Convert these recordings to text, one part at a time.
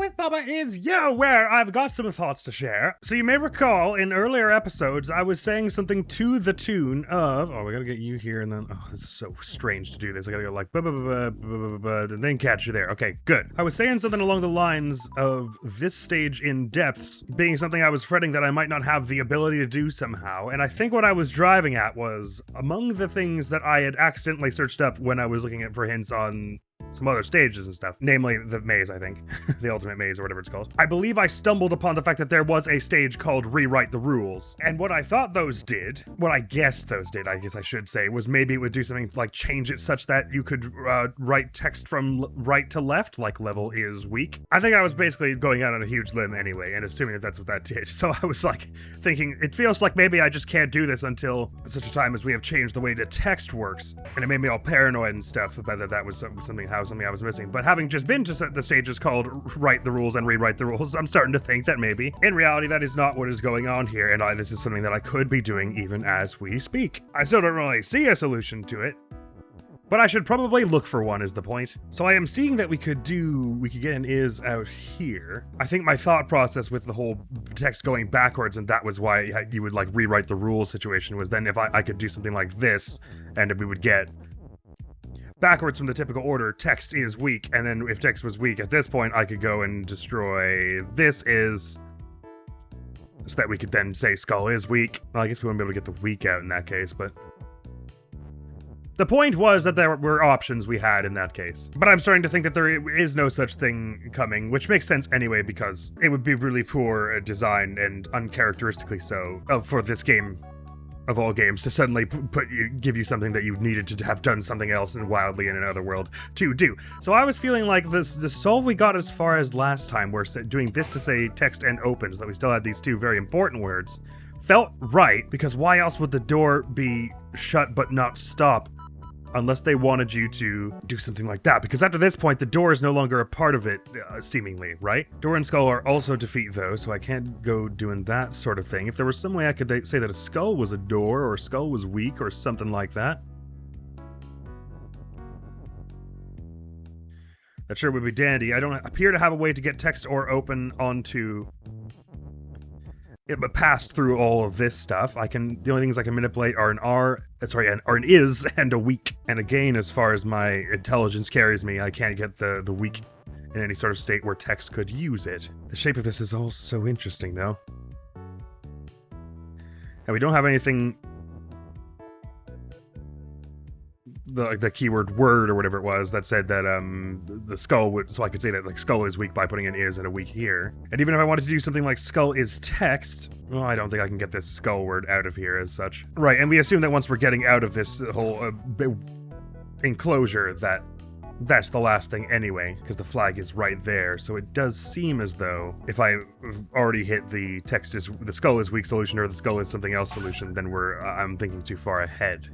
with Bubba is yo, where I've got some thoughts to share. So you may recall in earlier episodes, I was saying something to the tune of, we gotta get you here and then, this is so strange to do this. I gotta go like, and then catch you there. Okay, good. I was saying something along the lines of this stage in depths being something I was fretting that I might not have the ability to do somehow. And I think what I was driving at was among the things that I had accidentally searched up when I was looking for hints on some other stages and stuff, namely the maze, I think. The ultimate maze or whatever it's called. I believe I stumbled upon the fact that there was a stage called Rewrite the Rules. And what I thought those did, what I guessed those did, I guess I should say, was maybe it would do something like change it such that you could write text from right to left, like level is weak. I think I was basically going out on a huge limb anyway, and assuming that that's what that did. So I was like thinking, it feels like maybe I just can't do this until such a time as we have changed the way the text works. And it made me all paranoid and stuff about that was something I was missing. But having just been to the stages called Write the Rules and Rewrite the Rules, I'm starting to think that maybe, in reality, that is not what is going on here, and this is something that I could be doing even as we speak. I still don't really see a solution to it, but I should probably look for one is the point. So I am seeing that we could get an is out here. I think my thought process with the whole text going backwards, and that was why you would like rewrite the rules situation, was then if I could do something like this, and we would get backwards from the typical order, text is weak, and then if text was weak at this point, I could go and destroy this is, so that we could then say skull is weak. Well, I guess we wouldn't be able to get the weak out in that case, but the point was that there were options we had in that case. But I'm starting to think that there is no such thing coming, which makes sense anyway, because it would be really poor design and uncharacteristically so for this game of all games to suddenly give you something that you needed to have done something else and wildly in another world to do. So I was feeling like the solve we got as far as last time, we're doing this to say text and opens, that we still had these two very important words, felt right, because why else would the door be shut but not stop? Unless they wanted you to do something like that. Because after this point, the door is no longer a part of it, seemingly, right? Door and skull are also defeat, though, so I can't go doing that sort of thing. If there was some way I could say that a skull was a door, or a skull was weak, or something like that, that sure would be dandy. I don't appear to have a way to get text or open onto it, but passed through all of this stuff. The only things I can manipulate are an is and a weak. And again, as far as my intelligence carries me, I can't get the weak in any sort of state where text could use it. The shape of this is all so interesting, though. And we don't have anything, the keyword word or whatever it was that said that the skull would, so I could say that like skull is weak by putting an is and a weak here. And even if I wanted to do something like skull is text, well, I don't think I can get this skull word out of here as such. Right, and we assume that once we're getting out of this whole enclosure that's the last thing anyway, because the flag is right there. So it does seem as though if I already hit the skull is weak solution or the skull is something else solution, then I'm thinking too far ahead.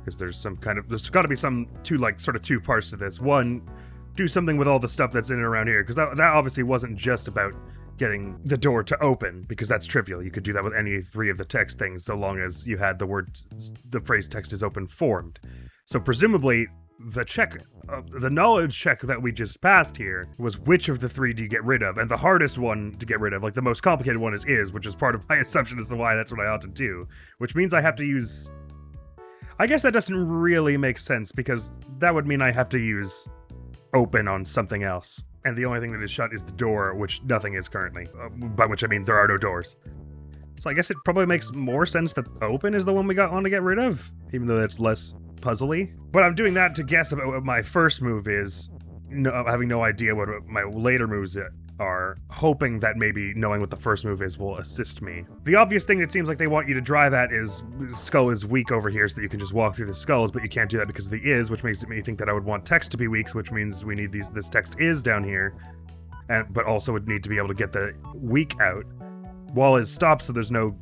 Because there's got to be two parts to this. One, do something with all the stuff that's in and around here, because that obviously wasn't just about getting the door to open, because that's trivial. You could do that with any three of the text things, so long as you had the phrase text is open formed. So presumably, the knowledge check that we just passed here was which of the three do you get rid of, and the hardest one to get rid of, like the most complicated one is, which is part of my assumption as to why that's what I ought to do, which means I have to use. I guess that doesn't really make sense, because that would mean I have to use open on something else. And the only thing that is shut is the door, which nothing is currently. By which I mean there are no doors. So I guess it probably makes more sense that open is the one we want to get rid of, even though that's less puzzly. But I'm doing that to guess about what my first move is, having no idea what my later moves are, hoping that maybe knowing what the first move is will assist me. The obvious thing that seems like they want you to drive at is skull is weak over here, so that you can just walk through the skulls, but you can't do that because of the is, which makes me think that I would want text to be weak, which means we need this text is down here, but also would need to be able to get the weak out. Wall is stopped, so there's no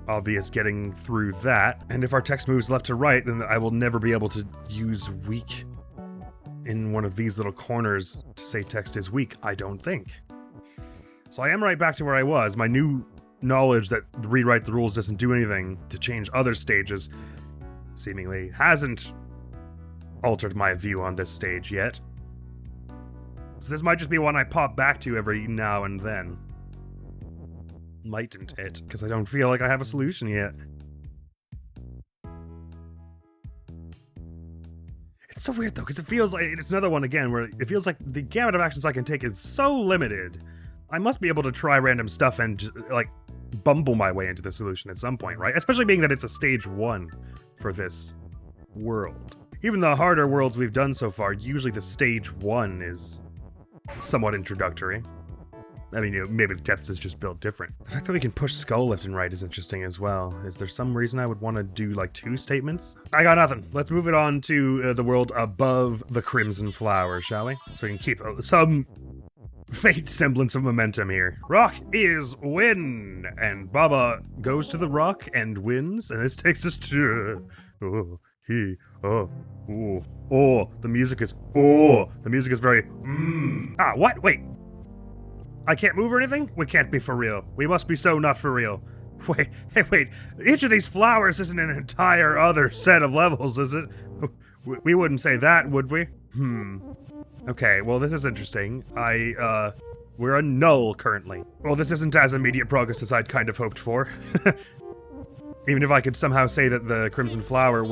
obvious getting through that. And if our text moves left to right, then I will never be able to use weak in one of these little corners to say text is weak, I don't think. So I am right back to where I was. My new knowledge that rewrite the rules doesn't do anything to change other stages seemingly hasn't altered my view on this stage yet. So this might just be one I pop back to every now and then. Mightn't it? Because I don't feel like I have a solution yet. It's so weird though, because it feels like it's another one again where it feels like the gamut of actions I can take is so limited. I must be able to try random stuff and just, like, bumble my way into the solution at some point, right? Especially being that it's a stage 1 for this world. Even the harder worlds we've done so far, usually the stage 1 is somewhat introductory. I mean, you know, maybe the depths is just built different. The fact that we can push skull left and right is interesting as well. Is there some reason I would want to do like 2 statements? I got nothing. Let's move it on to the world above the Crimson Flower, shall we? So we can keep some faint semblance of momentum here. Rock is win! And Baba goes to the rock and wins, and this takes us to... the music is... the music is very... what? Wait. I can't move or anything? We can't be for real. We must be so not for real. Wait. Each of these flowers isn't an entire other set of levels, is it? We wouldn't say that, would we? Okay, well, this is interesting. We're a null currently. Well, this isn't as immediate progress as I'd kind of hoped for. Even if I could somehow say that the Crimson Flower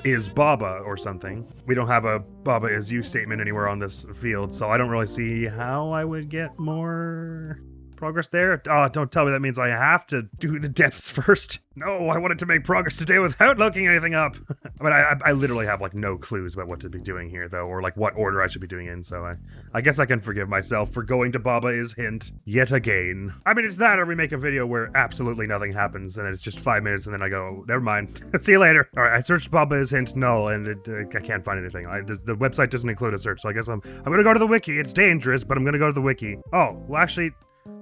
is Baba or something. We don't have a Baba is you statement anywhere on this field, so I don't really see how I would get more progress there. Oh, don't tell me that means I have to do the depths first. No, I wanted to make progress today without looking anything up. I mean, I literally have like no clues about what to be doing here though, or like what order I should be doing in, so I guess I can forgive myself for going to Baba is hint yet again. I mean, it's that or we make a video where absolutely nothing happens and it's just 5 minutes and then I go, never mind, see you later. All right, I searched Baba is hint null and I can't find anything. The website doesn't include a search, so I guess I'm gonna go to the wiki. It's dangerous, but I'm gonna go to the wiki. Oh, well actually,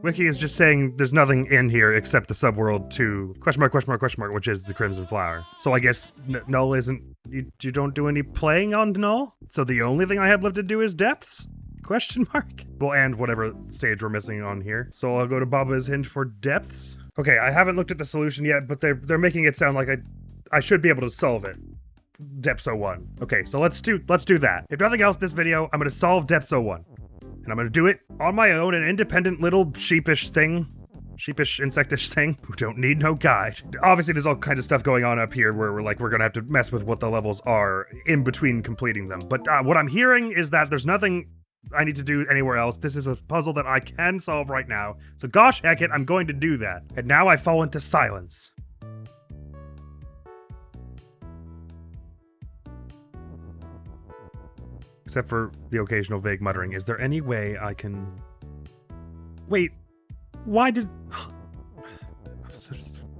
Wiki is just saying there's nothing in here except the subworld to ... which is the Crimson Flower. So I guess Null isn't... You don't do any playing on Null? So the only thing I have left to do is depths? ? Well, and whatever stage we're missing on here. So I'll go to Baba's hint for depths. Okay, I haven't looked at the solution yet, but they're making it sound like I should be able to solve it. Depths 01. Okay, so let's do that. If nothing else, this video, I'm gonna solve Depths 01. And I'm gonna do it on my own, an independent little sheepish, insectish thing, who don't need no guide. Obviously, there's all kinds of stuff going on up here where we're gonna have to mess with what the levels are in between completing them. But what I'm hearing is that there's nothing I need to do anywhere else. This is a puzzle that I can solve right now. So gosh heck it, I'm going to do that. And now I fall into silence. Except for the occasional vague muttering. Is there any way I can... Wait, why did...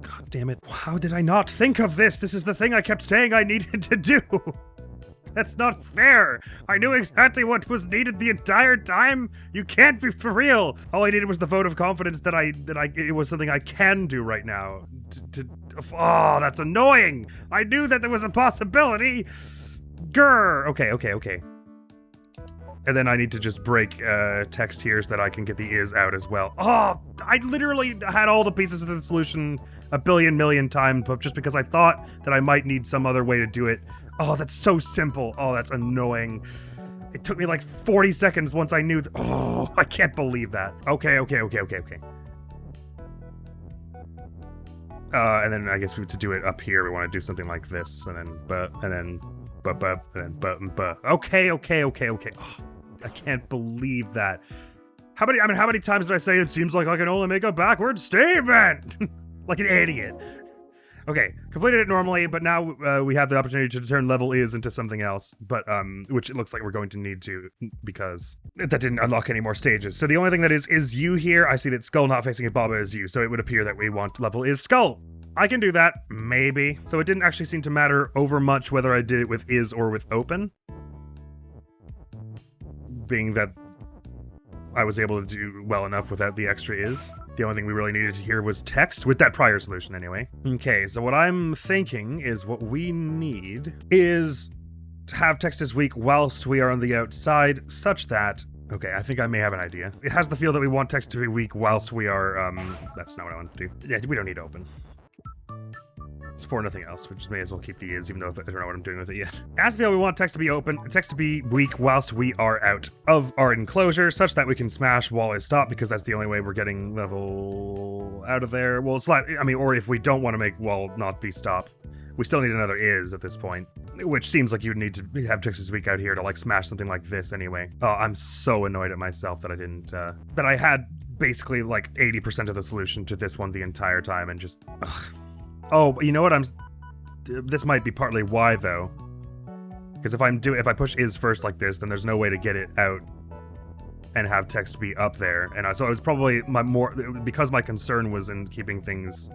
God damn it. How did I not think of this? This is the thing I kept saying I needed to do. That's not fair. I knew exactly what was needed the entire time. You can't be for real. All I needed was the vote of confidence that it was something I can do right now. Oh, that's annoying. I knew that there was a possibility. Grr. Okay. And then I need to just break text here so that I can get the is out as well. Oh, I literally had all the pieces of the solution a billion million times, but just because I thought that I might need some other way to do it. Oh, that's so simple. Oh, that's annoying. It took me like 40 seconds once I knew. Oh, I can't believe that. Okay. And then I guess to do it up here, we want to do something like this, and then. Okay. Oh, I can't believe that. How many times did I say it seems like I can only make a backward statement? Like an idiot. Okay, completed it normally, but now we have the opportunity to turn level is into something else, but which it looks like we're going to need to, because that didn't unlock any more stages. So the only thing that is you here, I see that skull not facing it, Baba is you, so it would appear that we want level is skull. I can do that, maybe. So it didn't actually seem to matter over much whether I did it with is or with open. Being that I was able to do well enough without the extra is. The only thing we really needed to hear was text, with that prior solution anyway. Okay, so what I'm thinking is what we need is to have text as weak whilst we are on the outside, such that... Okay, I think I may have an idea. It has the feel that we want text to be weak whilst we are, that's not what I want to do. Yeah, we don't need open. It's for nothing else, which may as well keep the is, even though I don't know what I'm doing with it yet. As we want text to be open, text to be weak whilst we are out of our enclosure, such that we can smash wall is stop, because that's the only way we're getting level out of there. Well, I mean, or if we don't want to make wall not be stop, we still need another is at this point, which seems like you would need to have text is weak out here to like smash something like this anyway. Oh, I'm so annoyed at myself that I didn't, that I had basically like 80% of the solution to this one the entire time and just, ugh. Oh, but you know what? This might be partly why though, because if I push is first like this, then there's no way to get it out and have text be up there. And so it was probably because my concern was in keeping things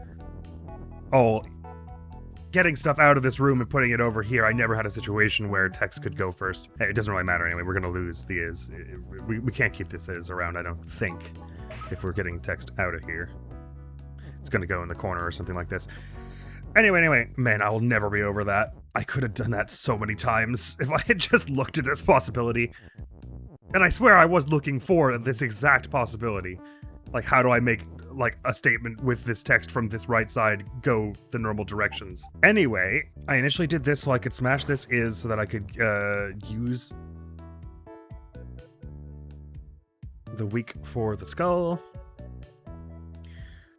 getting stuff out of this room and putting it over here. I never had a situation where text could go first. Hey, it doesn't really matter anyway. We're gonna lose the is. We can't keep this is around, I don't think, if we're getting text out of here. It's gonna go in the corner or something like this. Anyway, man, I will never be over that. I could have done that so many times if I had just looked at this possibility. And I swear I was looking for this exact possibility. Like, how do I make, like, a statement with this text from this right side go the normal directions? Anyway, I initially did this so I could smash this is so that I could use the weak for the skull.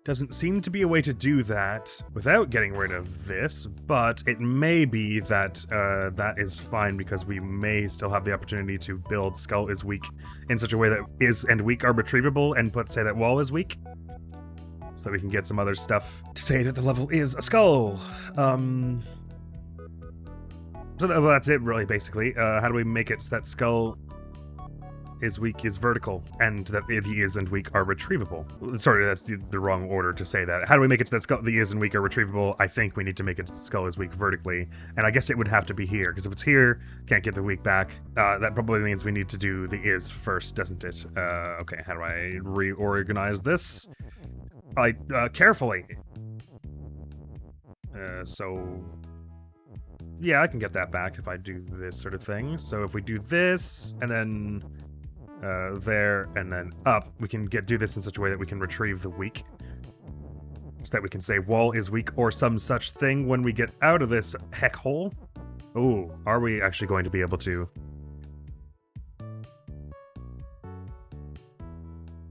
Doesn't seem to be a way to do that without getting rid of this, but it may be that that is fine because we may still have the opportunity to build skull is weak in such a way that is and weak are retrievable and say that wall is weak. So that we can get some other stuff to say that the level is a skull. So that's it really, basically. How do we make it so that skull is weak is vertical, and that the is and weak are retrievable? Sorry, that's the wrong order to say that. How do we make it so that skull, the is and weak are retrievable? I think we need to make it so skull is weak vertically, and I guess it would have to be here, because if it's here, can't get the weak back. That probably means we need to do the is first, doesn't it? Okay, how do I reorganize this? Carefully. So... yeah, I can get that back if I do this sort of thing. So if we do this, and then... there, and then up, we can do this in such a way that we can retrieve the weak. So that we can say wall is weak or some such thing when we get out of this heck hole. Ooh, are we actually going to be able to?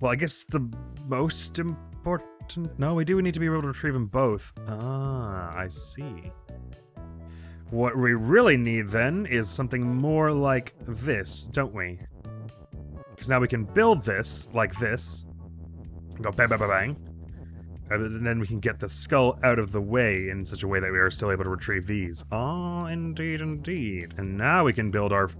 Well, I guess the most important... no, we do need to be able to retrieve them both. Ah, I see. What we really need then is something more like this, don't we? Because now we can build this like this, go bang, bang, bang, bang, and then we can get the skull out of the way in such a way that we are still able to retrieve these. Oh, indeed, indeed. And now we can build our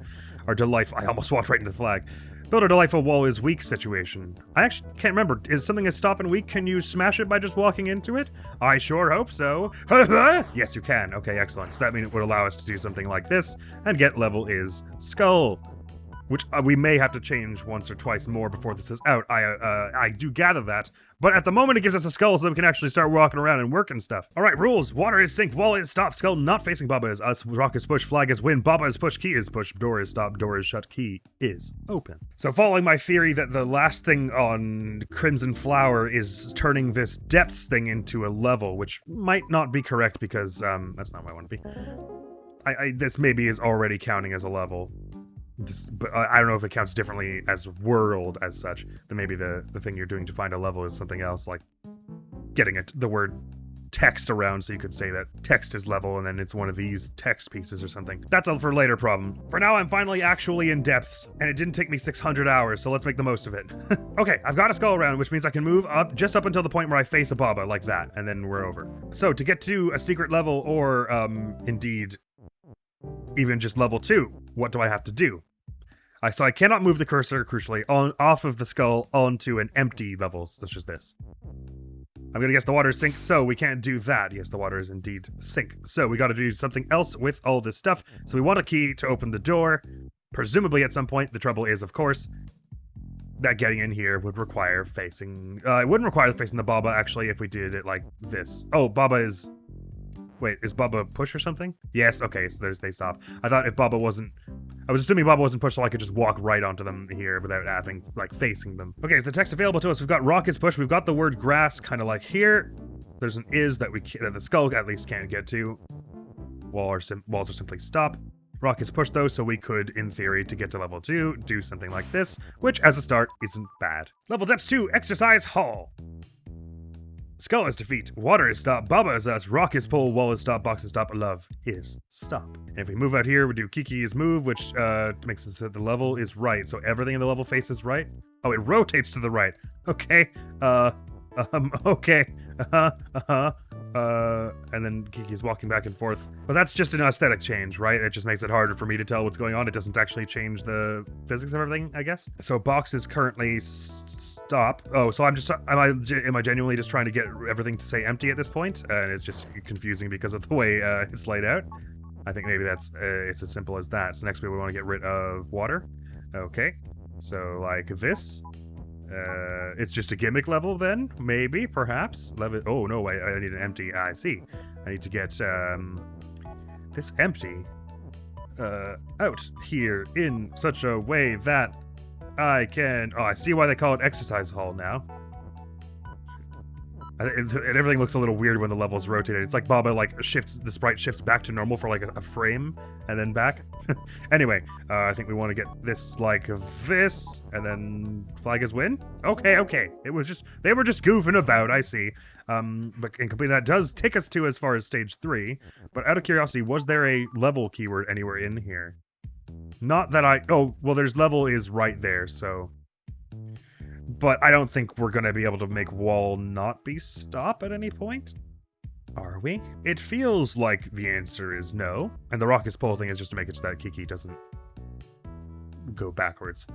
delightful... I almost walked right into the flag. Build a delightful wall is weak situation. I actually can't remember. Is something a stop and weak? Can you smash it by just walking into it? I sure hope so. Yes, you can. Okay, excellent. So that means it would allow us to do something like this and get level is skull. Which we may have to change once or twice more before this is out. I do gather that. But at the moment, it gives us a skull so that we can actually start walking around and working stuff. All right, rules. Water is synced, wall is stop, skull not facing Baba is us, rock is push, flag is win, Baba is push, key is push, door is stop, door is shut, key is open. So following my theory that the last thing on Crimson Flower is turning this depths thing into a level, which might not be correct because that's not what I want to be. This maybe is already counting as a level. But I don't know if it counts differently as world as such. Then maybe the thing you're doing to find a level is something else, like getting the word text around so you could say that text is level and then it's one of these text pieces or something. That's a for later problem. For now, I'm finally actually in depths, and it didn't take me 600 hours, so let's make the most of it. Okay, I've got a skull around, which means I can move up just up until the point where I face a Baba like that, and then we're over. So to get to a secret level or, indeed, even just level 2, what do I have to do? So I cannot move the cursor, crucially, off of the skull onto an empty level, such as this. I'm gonna guess the water is sink, so we can't do that. Yes, the water is indeed sink. So we gotta do something else with all this stuff. So we want a key to open the door, presumably at some point. The trouble is, of course, that getting in here would require facing... it wouldn't require facing the Baba, actually, if we did it like this. Oh, Baba is... wait, is Baba push or something? Yes, okay, so they stop. I thought if Baba wasn't... I was assuming Baba wasn't pushed so I could just walk right onto them here without having, like, facing them. Okay, so the text available to us, we've got rock is push, we've got the word grass kind of like here. There's an is that that the skull at least can't get to. Walls are simply stop. Rock is pushed though, so we could, in theory, to get to level 2, do something like this, which as a start isn't bad. Level depths 2, exercise hall. Skull is defeat, water is stop, Baba is us, rock is pull, wall is stop, box is stop, love is stop. And if we move out here, we do Kiki is move, which makes it so the level is right. So everything in the level faces right. Oh, it rotates to the right. Okay. Okay. And then Kiki's walking back and forth. But that's just an aesthetic change, right? It just makes it harder for me to tell what's going on. It doesn't actually change the physics of everything, I guess. So box is currently stop. Oh, so am I genuinely just trying to get everything to say empty at this point? And it's just confusing because of the way it's laid out. I think maybe that's it's as simple as that. So next we want to get rid of water. Okay. So like this. It's just a gimmick level then? Maybe, perhaps? Oh, no, I need an empty. I see. I need to get this empty out here in such a way that I can... Oh, I see why they call it exercise hall now. And everything looks a little weird when the level's rotated. It's like Baba the sprite shifts back to normal for like a frame and then back. Anyway, I think we want to get this like this and then flag is win. Okay. They were just goofing about, I see. But in complete that does take us to as far as stage 3. But out of curiosity, was there a level keyword anywhere in here? Not that oh, well, there's level is right there, so... But I don't think we're going to be able to make wall not be stop at any point. Are we? It feels like the answer is no. And the rock is pull thing is just to make it so that Kiki doesn't go backwards.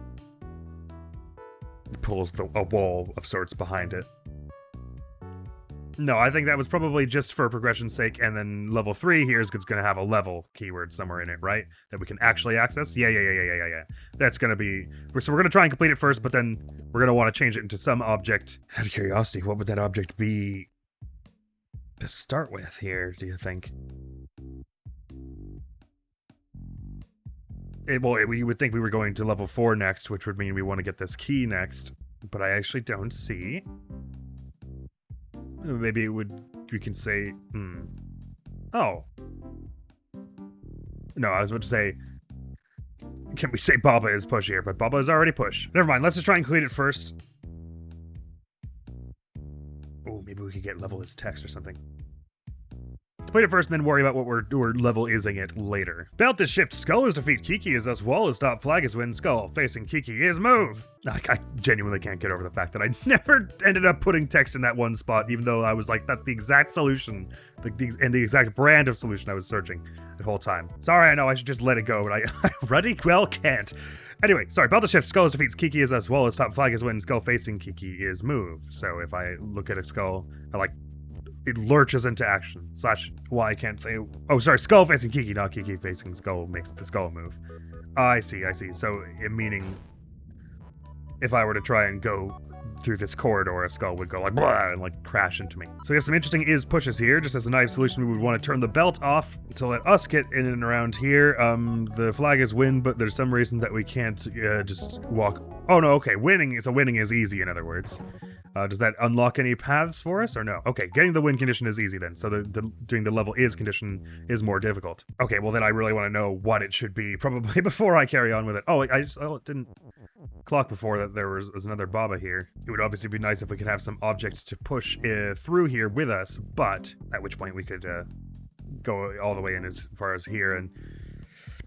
It pulls a wall of sorts behind it. No, I think that was probably just for progression's sake, and then level 3 here is going to have a level keyword somewhere in it, right? That we can actually access? Yeah. That's going to be... So we're going to try and complete it first, but then we're going to want to change it into some object. Out of curiosity, what would that object be to start with here, do you think? We would think we were going to level 4 next, which would mean we want to get this key next, but I actually don't see... Maybe we can say, Oh. No, I was about to say, can we say Baba is push here? But Baba is already push. Never mind, let's just try and complete it first. Oh, maybe we could get level as text or something. Complete it first and then worry about what we're level ising it later. Belt is shift, skull is defeat, Kiki is us, wall is stop, flag is win, skull facing Kiki is move. Like, I genuinely can't get over the fact that I never ended up putting text in that one spot, even though I was like, that's the exact solution, and the exact brand of solution I was searching the whole time. Sorry, I know I should just let it go, but I ruddy well can't. Anyway, sorry, belt is shift, skull is defeats, Kiki is us, wall is top, flag is win, skull facing Kiki is move. So if I look at a skull, it lurches into action. Why I can't say... Oh, sorry, skull facing Kiki, not Kiki facing skull makes the skull move. I see. So, meaning, if I were to try and go through this corridor, a skull would go like, blah, and like crash into me. So we have some interesting is pushes here. Just as a naive solution, we would want to turn the belt off to let us get in and around here. The flag is win, but there's some reason that we can't just walk... Oh, no, okay, winning is easy, in other words. Does that unlock any paths for us or no? Okay, getting the win condition is easy then. So doing the level is condition is more difficult. Okay, well then I really want to know what it should be probably before I carry on with it. Oh, it didn't clock before that there was another Baba here. It would obviously be nice if we could have some object to push through here with us, but at which point we could go all the way in as far as here and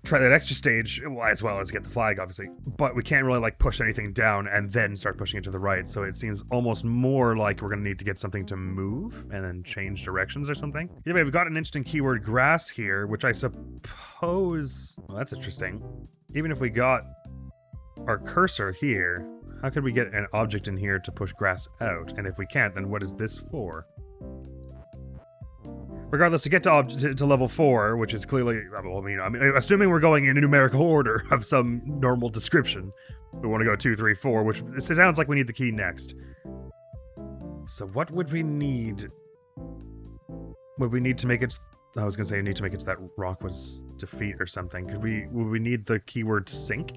try that extra stage, as well as get the flag, obviously. But we can't really, push anything down and then start pushing it to the right, so it seems almost more like we're going to need to get something to move and then change directions or something. Either way, we've got an interesting keyword, grass, here, which I suppose... Well, that's interesting. Even if we got our cursor here, how could we get an object in here to push grass out? And if we can't, then what is this for? Regardless, to get to level 4, which is clearly, assuming we're going in a numerical order of some normal description, we want to go 2, 3, 4, which it sounds like we need the key next. So what would we need? Would we need to make it... I was going to say need to make it so that rock was defeat or something. Would we need the keyword sink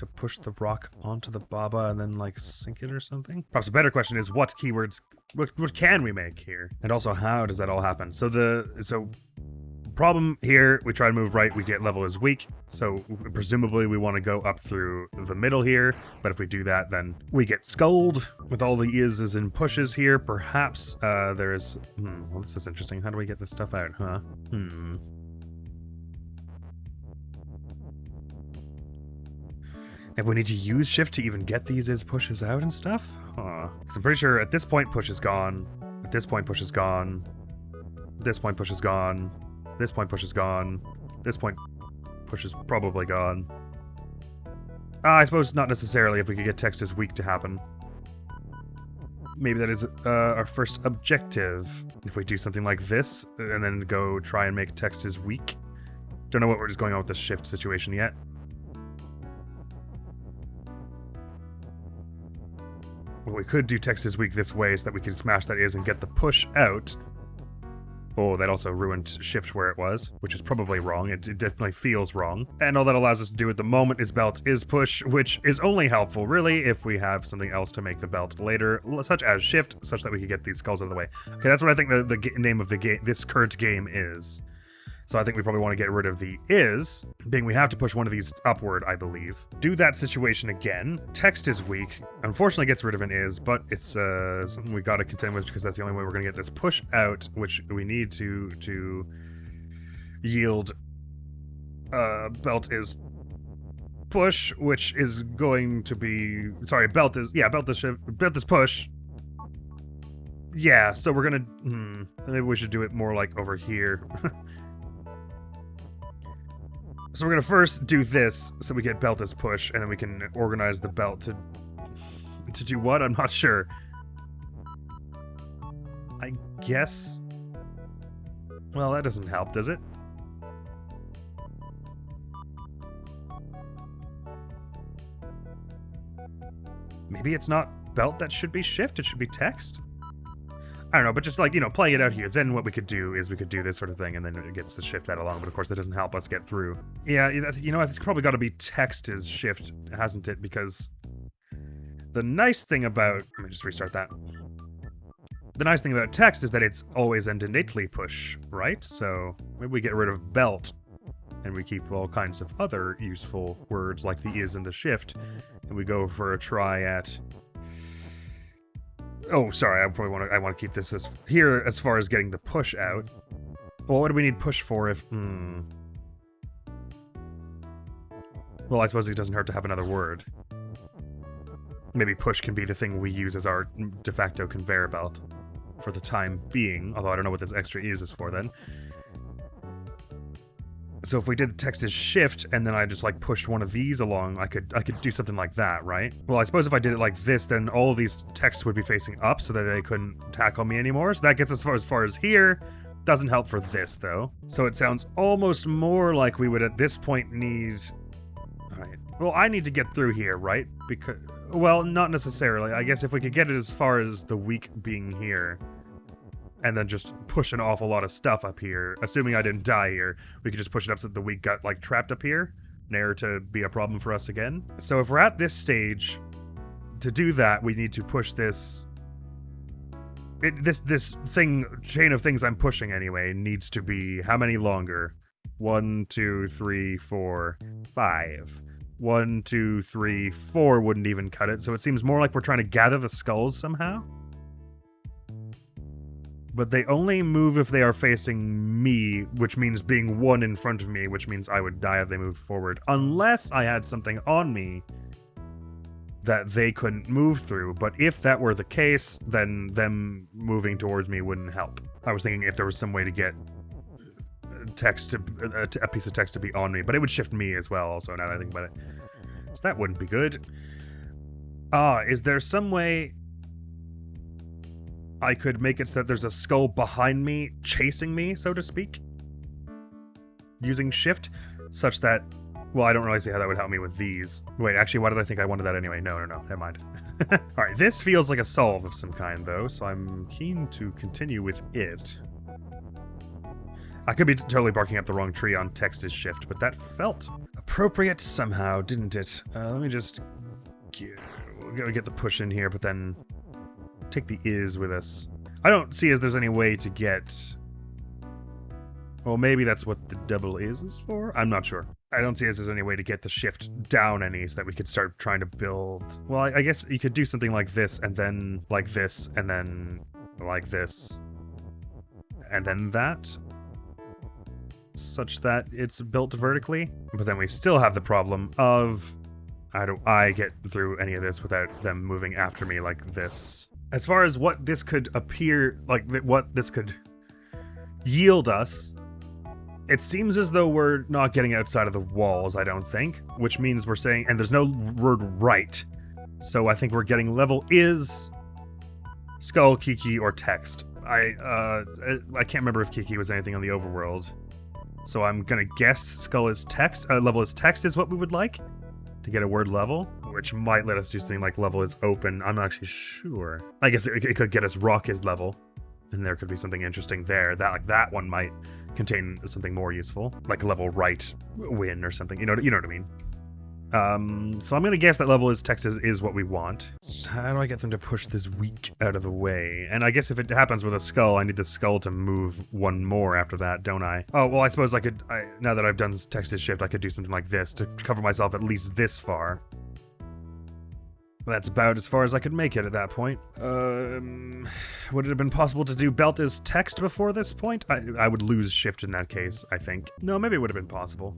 to push the rock onto the baba and then like sink it or something? Perhaps a better question is what keywords, what can we make here? And also how does that all happen? So problem here, we try to move right, we get level is weak, so presumably we want to go up through the middle here, but if we do that, then we get sculled with all the is and pushes here. Perhaps there's, well, this is interesting. How do we get this stuff out, huh? And we need to use shift to even get these is pushes out and stuff? Huh. Because I'm pretty sure at this point push is gone, at this point push is gone, this point push is gone, this point push is gone. This point push is probably gone. I suppose not necessarily if we could get text is weak to happen. Maybe that is our first objective. If we do something like this, and then go try and make text is weak. Don't know what is going on with the shift situation yet. Well, we could do text is weak this way so that we could smash that is and get the push out. Oh, that also ruined shift where it was, which is probably wrong. It definitely feels wrong. And all that allows us to do at the moment is belt is push, which is only helpful, really, if we have something else to make the belt later, such as shift, such that we can get these skulls out of the way. Okay, that's what I think the name of the game, this current game is. So I think we probably want to get rid of the is, being we have to push one of these upward, I believe. Do that situation again. Text is weak. Unfortunately gets rid of an is, but it's something we got to contend with because that's the only way we're going to get this push out, which we need to yield belt is push, which is going to be, sorry, belt is shift, belt is push. Yeah, so we're going to, maybe we should do it more like over here. So we're going to first do this, so we get belt as push, and then we can organize the belt to do what? I'm not sure. I guess... Well, that doesn't help, does it? Maybe it's not belt that should be shift, it should be text? I don't know, but just like, playing it out here, then what we could do is we could do this sort of thing, and then it gets to shift that along, but of course that doesn't help us get through. Yeah, it's probably got to be text is shift, hasn't it? Because the nice thing about... Let me just restart that. The nice thing about text is that it's always and innately push, right? So maybe we get rid of belt, and we keep all kinds of other useful words like the is and the shift, and we go for a try at... Oh, sorry, I want to keep this here as far as getting the push out. Well, what do we need push for if... Well, I suppose it doesn't hurt to have another word. Maybe push can be the thing we use as our de facto conveyor belt for the time being, although I don't know what this extra is for then. So if we did text as shift, and then I just like pushed one of these along, I could do something like that, right? Well, I suppose if I did it like this, then all of these texts would be facing up so that they couldn't tackle me anymore. So that gets us as far as here. Doesn't help for this, though. So it sounds almost more like we would at this point need... Alright. Well, I need to get through here, right? Because... Well, not necessarily. I guess if we could get it as far as the weak being here... and then just push an awful lot of stuff up here. Assuming I didn't die here, we could just push it up so that the weak got, like, trapped up here. Ne'er to be a problem for us again. So if we're at this stage, to do that, we need to push this... This chain of things I'm pushing anyway, needs to be... How many longer? 1, 2, 3, 4, 5. 1, 2, 3, 4 wouldn't even cut it, so it seems more like we're trying to gather the skulls somehow. But they only move if they are facing me, which means being one in front of me, which means I would die if they moved forward. Unless I had something on me that they couldn't move through. But if that were the case, then them moving towards me wouldn't help. I was thinking if there was some way to get text a piece of text to be on me, but it would shift me as well, also, now that I think about it. So that wouldn't be good. Is there some way... I could make it so that there's a skull behind me, chasing me, so to speak? Using shift, such that... Well, I don't really see how that would help me with these. Wait, actually, why did I think I wanted that anyway? No, never mind. Alright, this feels like a solve of some kind, though, so I'm keen to continue with it. I could be totally barking up the wrong tree on text is shift, but that felt appropriate somehow, didn't it? Let me just get the push in here, but then take the is with us. I don't see as there's any way to get... Well, maybe that's what the double is for? I'm not sure. I don't see as there's any way to get the shift down any so that we could start trying to build... Well, I guess you could do something like this, and then like this, and then like this, and then that, such that it's built vertically. But then we still have the problem of how do I get through any of this without them moving after me like this? As far as what this could appear, like what this could yield us, it seems as though we're not getting outside of the walls, I don't think, which means we're saying, and there's no word right. So I think we're getting level is skull, Kiki, or text. I can't remember if Kiki was anything on the overworld. So I'm gonna guess skull is text, level is text is what we would like to get a word level, which might let us do something like level is open. I'm not actually sure. I guess it could get us rock is level, and there could be something interesting there. That one might contain something more useful, like level right win or something. You know what I mean? So I'm gonna guess that level is text is what we want. So how do I get them to push this weak out of the way? And I guess if it happens with a skull, I need the skull to move one more after that, don't I? Oh, well, I suppose now that I've done text is shift, I could do something like this to cover myself at least this far. That's about as far as I could make it at that point. Would it have been possible to do belt as text before this point? I would lose shift in that case, I think. No, maybe it would have been possible.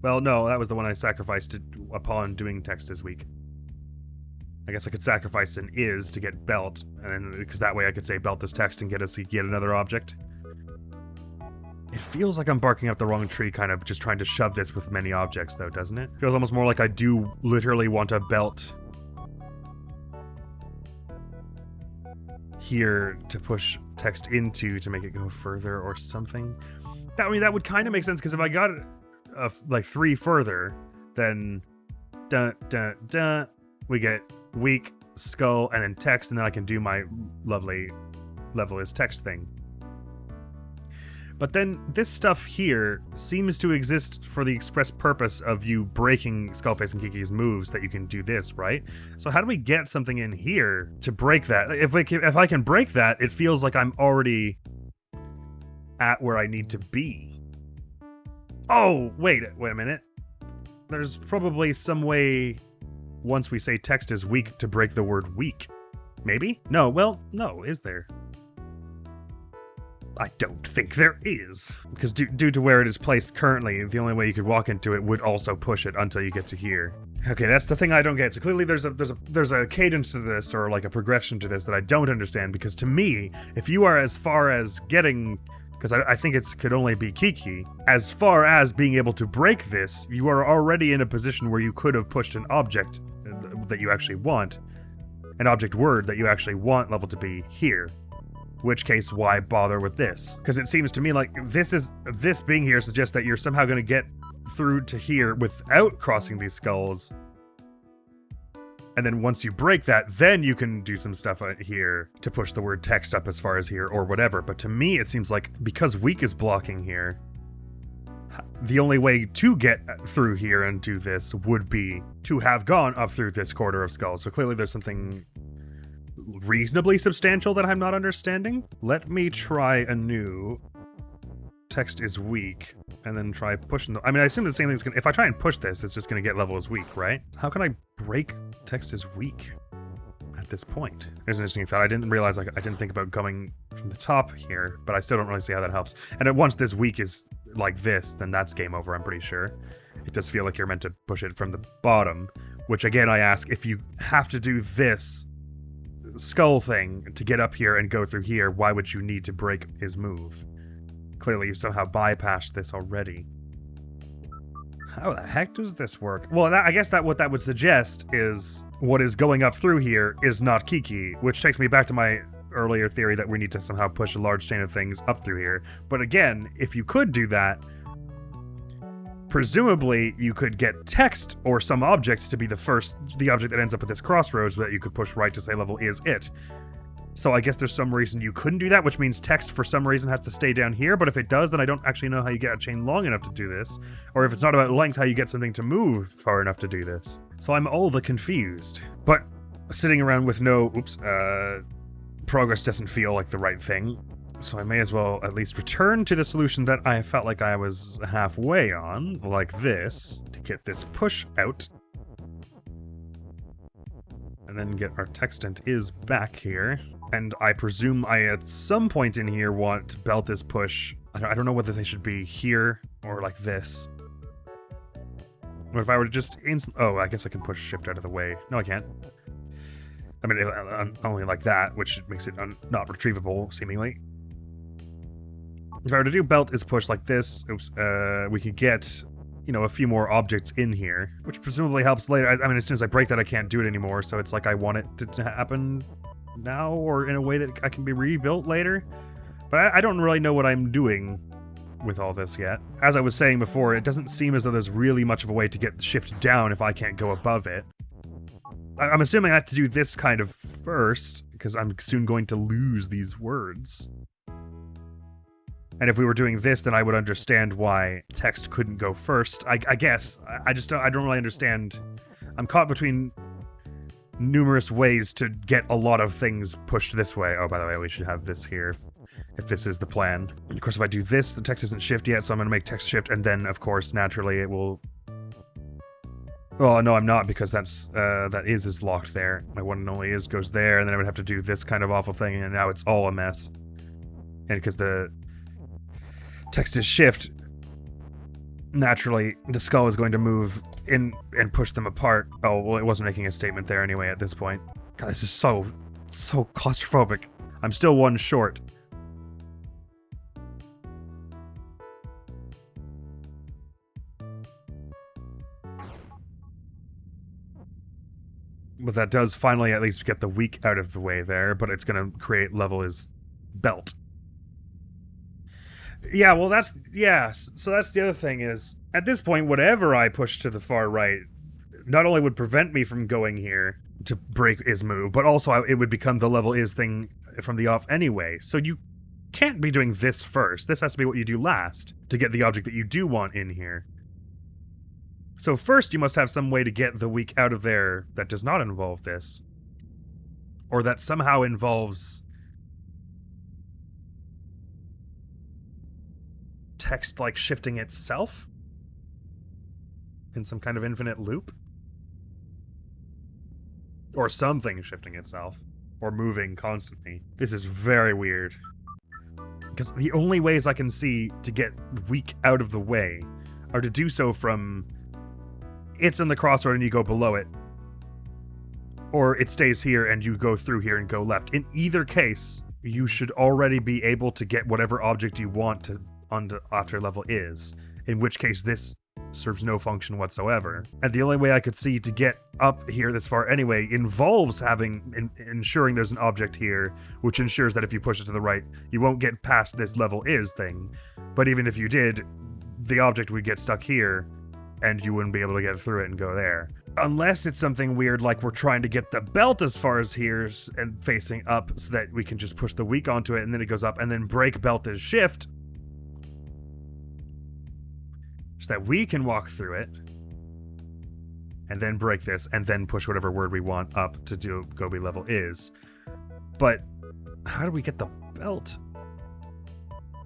Well, no, that was the one I sacrificed upon doing text as weak. I guess I could sacrifice an is to get belt, and then because that way I could say belt as text and get another object. It feels like I'm barking up the wrong tree, kind of just trying to shove this with many objects, though, doesn't it? Feels almost more like I do literally want a belt here to push text into to make it go further or something. That would kind of make sense, because if I got it like 3 further, then we get weak, skull, and then text, and then I can do my lovely level is text thing. But then this stuff here seems to exist for the express purpose of you breaking Skullface and Kiki's moves, that you can do this, right? So how do we get something in here to break that? If I can break that, it feels like I'm already at where I need to be. Oh, wait a minute. There's probably some way, once we say text is weak, to break the word weak. Maybe? No, well, no, is there? I don't think there is. Because due to where it is placed currently, the only way you could walk into it would also push it until you get to here. Okay, that's the thing I don't get. So clearly there's a cadence to this, or like a progression to this, that I don't understand, because to me, if you are as far as getting... Because I think it could only be Kiki. As far as being able to break this, you are already in a position where you could have pushed an object that you actually want, an object word that you actually want level to be here. Which case, why bother with this? Because it seems to me like this being here suggests that you're somehow going to get through to here without crossing these skulls. And then once you break that, then you can do some stuff here to push the word text up as far as here or whatever. But to me, it seems like because weak is blocking here, the only way to get through here and do this would be to have gone up through this corridor of skulls. So clearly there's something reasonably substantial that I'm not understanding. Let me try anew. Text is weak, and then try pushing I assume the same thing's gonna... If I try and push this, it's just gonna get level as weak, right? How can I break text is weak at this point? There's an interesting thought. I didn't realize I didn't think about going from the top here, but I still don't really see how that helps. And once this weak is like this, then that's game over, I'm pretty sure. It does feel like you're meant to push it from the bottom, which again, I ask, if you have to do this skull thing to get up here and go through here, why would you need to break his move? Clearly you somehow bypassed this already. How the heck does this work? Well, I guess that what that would suggest is what is going up through here is not Kiki, which takes me back to my earlier theory that we need to somehow push a large chain of things up through here. But again, if you could do that, presumably you could get text or some object to be the object that ends up at this crossroads that you could push right to say level is it. So I guess there's some reason you couldn't do that, which means text for some reason has to stay down here. But if it does, then I don't actually know how you get a chain long enough to do this. Or if it's not about length, how you get something to move far enough to do this. So I'm all the confused. But sitting around with no, progress doesn't feel like the right thing. So I may as well at least return to the solution that I felt like I was halfway on, like this, to get this push out. And then get our textant is back here. And I presume I, at some point in here, want belt is push. I don't know whether they should be here or like this. What if I were to just oh, I guess I can push shift out of the way. No, I can't. I mean, only like that, which makes it not retrievable, seemingly. If I were to do belt is push like this, we could get, a few more objects in here, which presumably helps later. I mean, as soon as I break that, I can't do it anymore, so it's like I want it to happen now, or in a way that I can be rebuilt later. But I don't really know what I'm doing with all this yet. As I was saying before, it doesn't seem as though there's really much of a way to get the shift down if I can't go above it. I'm assuming I have to do this kind of first, because I'm soon going to lose these words. And if we were doing this, then I would understand why text couldn't go first. I guess. I don't really understand. I'm caught between numerous ways to get a lot of things pushed this way. Oh, by the way, we should have this here if this is the plan. And of course, if I do this, the text isn't shift yet, so I'm going to make text shift, and then, of course, naturally it will... Oh, no, I'm not, because that is locked there. My one and only is goes there, and then I would have to do this kind of awful thing, and now it's all a mess. And because the text is shift, naturally, the skull is going to move in and push them apart. Oh, well, it wasn't making a statement there anyway at this point. God, this is so claustrophobic. I'm still one short. But that does finally at least get the weak out of the way there, but it's going to create level is belt. Yeah, well, so that's the other thing is, at this point, whatever I push to the far right, not only would prevent me from going here to break is move, but also it would become the level is thing from the off anyway. So you can't be doing this first. This has to be what you do last to get the object that you do want in here. So first you must have some way to get the weak out of there that does not involve this. Or that somehow involves text like shifting itself in some kind of infinite loop. Or something shifting itself. Or moving constantly. This is very weird. Because the only ways I can see to get weak out of the way are to do so from it's in the crossroad and you go below it, or it stays here and you go through here and go left. In either case, you should already be able to get whatever object you want to after level is, in which case this serves no function whatsoever. And the only way I could see to get up here this far anyway involves ensuring there's an object here, which ensures that if you push it to the right, you won't get past this level is thing. But even if you did, the object would get stuck here, and you wouldn't be able to get through it and go there. Unless it's something weird like we're trying to get the belt as far as here and facing up so that we can just push the weak onto it and then it goes up and then break belt as shift so that we can walk through it and then break this and then push whatever word we want up to do go be level is. But how do we get the belt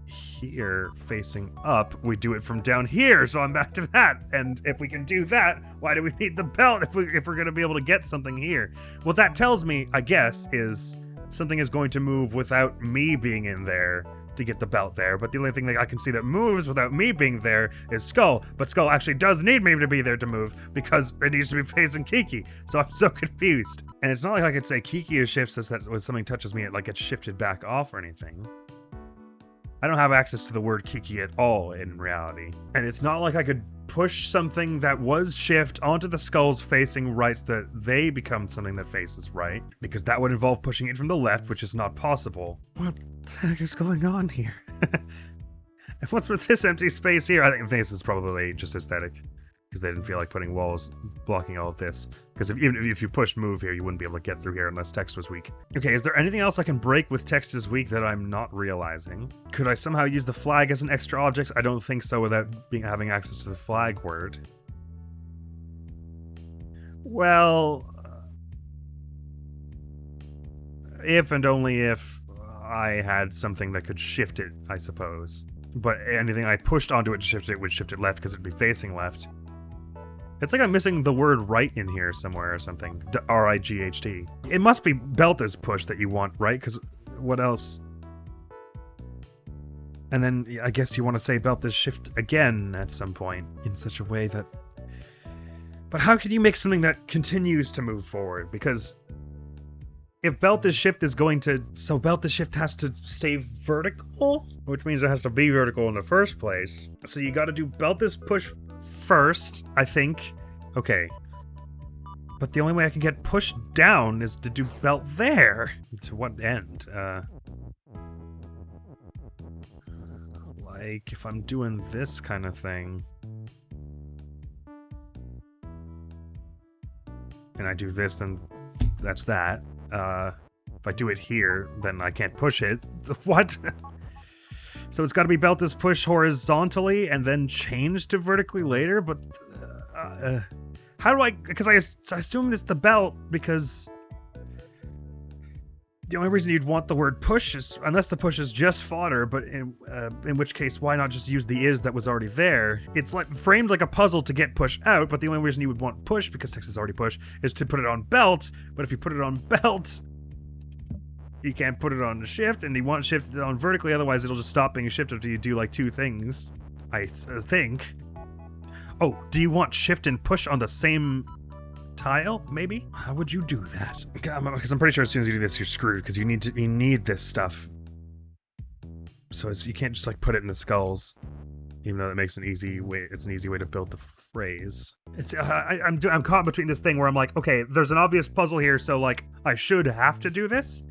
here facing up? We do it from down here, so I'm back to that. And if we can do that, why do we need the belt if we're going to be able to get something here? What that tells me, I guess, is something is going to move without me being in there to get the belt there. But the only thing that I can see that moves without me being there is Skull. But Skull actually does need me to be there to move because it needs to be facing Kiki. So I'm so confused. And it's not like I could say Kiki is shift so that when something touches me, it like gets shifted back off or anything. I don't have access to the word Kiki at all in reality. And it's not like I could push something that was shift onto the skulls facing right so that they become something that faces right, because that would involve pushing it from the left, which is not possible. What the heck is going on here? And what's with this empty space here? I think this is probably just aesthetic. because they didn't feel like putting walls blocking all of this. Because even if you push move here, you wouldn't be able to get through here unless text was weak. Okay, is there anything else I can break with text is weak that I'm not realizing? Could I somehow use the flag as an extra object? I don't think so without having access to the flag word. Well, if and only if I had something that could shift it, I suppose. But anything I pushed onto it to shift it would shift it left because it'd be facing left. It's like I'm missing the word right in here somewhere or something. R-I-G-H-T. It must be belt as push that you want, right? Because what else? And then I guess you want to say belt as shift again at some point in such a way that... But how can you make something that continues to move forward? Because if belt as shift is going to... So belt as shift has to stay vertical? Which means it has to be vertical in the first place. So you gotta do belt as push first, I think. Okay. But the only way I can get pushed down is to do belt there. To what end? Like, if I'm doing this kind of thing... and I do this, then that's that. If I do it here, then I can't push it. What? So it's got to be belt as push horizontally and then change to vertically later, but how do I... Because I assume it's the belt, because the only reason you'd want the word push is unless the push is just fodder, but in which case, why not just use the is that was already there? It's like framed like a puzzle to get push out, but the only reason you would want push, because text is already push, is to put it on belt, but if you put it on belt, you can't put it on shift, and you want shift on vertically, otherwise it'll just stop being shift after you do like two things, I think. Oh, do you want shift and push on the same tile, maybe? How would you do that? Because I'm pretty sure as soon as you do this, you're screwed, because you need this stuff. So you can't just like put it in the skulls, even though it makes an easy way. It's an easy way to build the phrase. It's I'm caught between this thing where I'm like, okay, there's an obvious puzzle here, so like I should have to do this,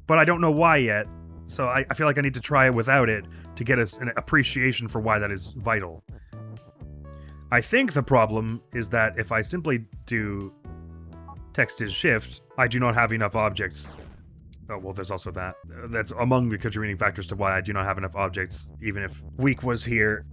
but I don't know why yet. So I feel like I need to try it without it to get us an appreciation for why that is vital. I think the problem is that if I simply do text is shift, I do not have enough objects. Oh, well, there's also that. That's among the contributing factors to why I do not have enough objects, even if weak was here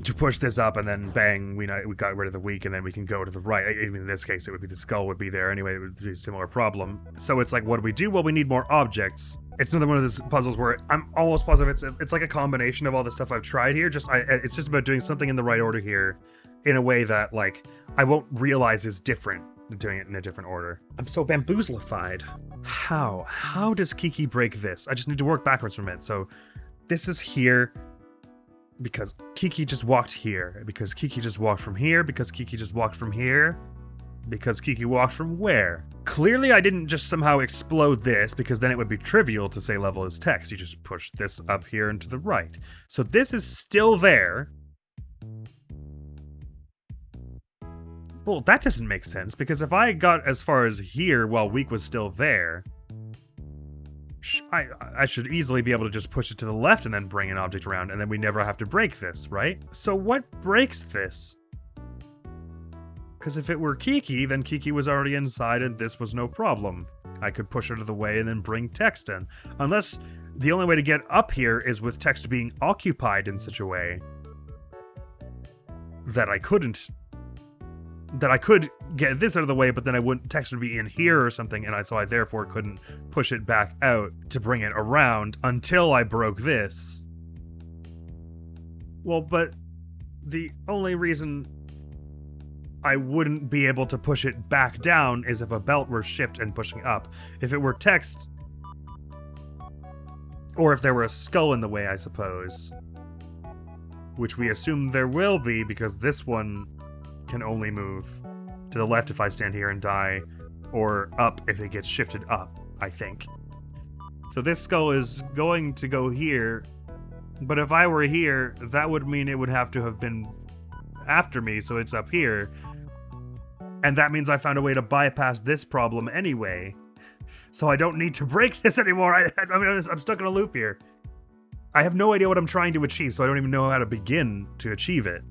to push this up, and then bang, we got rid of the weak, and then we can go to the right. Even in this case, it would be the skull would be there anyway. It would be a similar problem. So it's like, what do we do? Well, we need more objects. It's another one of those puzzles where I'm almost positive it's like a combination of all the stuff I've tried here. It's just about doing something in the right order here, in a way that like I won't realize is different doing it in a different order. I'm so bamboozlified. How does Kiki break this? I just need to work backwards from it. So this is here because Kiki just walked here, because Kiki just walked from here, because Kiki just walked from here, because Kiki walked from where? Clearly I didn't just somehow explode this, because then it would be trivial to say level is text. You just push this up here and to the right. So this is still there. Well, that doesn't make sense, because if I got as far as here while weak was still there, I should easily be able to just push it to the left and then bring an object around, and then we never have to break this, right? So what breaks this? Because if it were Kiki, then Kiki was already inside and this was no problem. I could push her to the way and then bring text in. Unless the only way to get up here is with text being occupied in such a way that I could get this out of the way, but then text would be in here or something, and so I therefore couldn't push it back out to bring it around until I broke this. Well, but the only reason I wouldn't be able to push it back down is if a belt were shift and pushing up. If it were text, or if there were a skull in the way, I suppose. Which we assume there will be, because this one can only move to the left if I stand here and die, or up if it gets shifted up, I think. So this skull is going to go here, but if I were here, that would mean it would have to have been after me, so it's up here. And that means I found a way to bypass this problem anyway. So I don't need to break this anymore. I'm stuck in a loop here. I have no idea what I'm trying to achieve, so I don't even know how to begin to achieve it.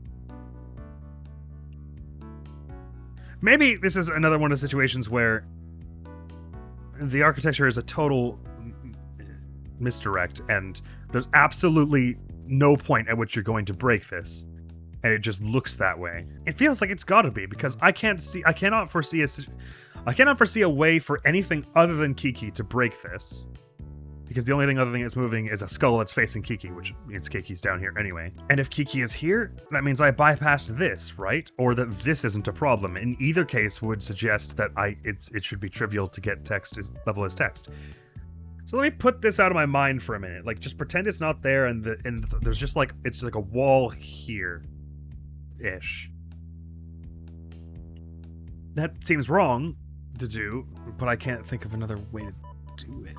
Maybe this is another one of the situations where the architecture is a total misdirect, and there's absolutely no point at which you're going to break this, and it just looks that way. It feels like it's gotta be, because I cannot foresee a way for anything other than Kiki to break this. Because the only other thing that's moving is a skull that's facing Kiki, which means Kiki's down here anyway. And if Kiki is here, that means I bypassed this, right? Or that this isn't a problem. In either case would suggest that it should be trivial to get text as level as text. So let me put this out of my mind for a minute. Like, just pretend it's not there, and there's just like, it's like a wall here-ish. That seems wrong to do, but I can't think of another way to do it.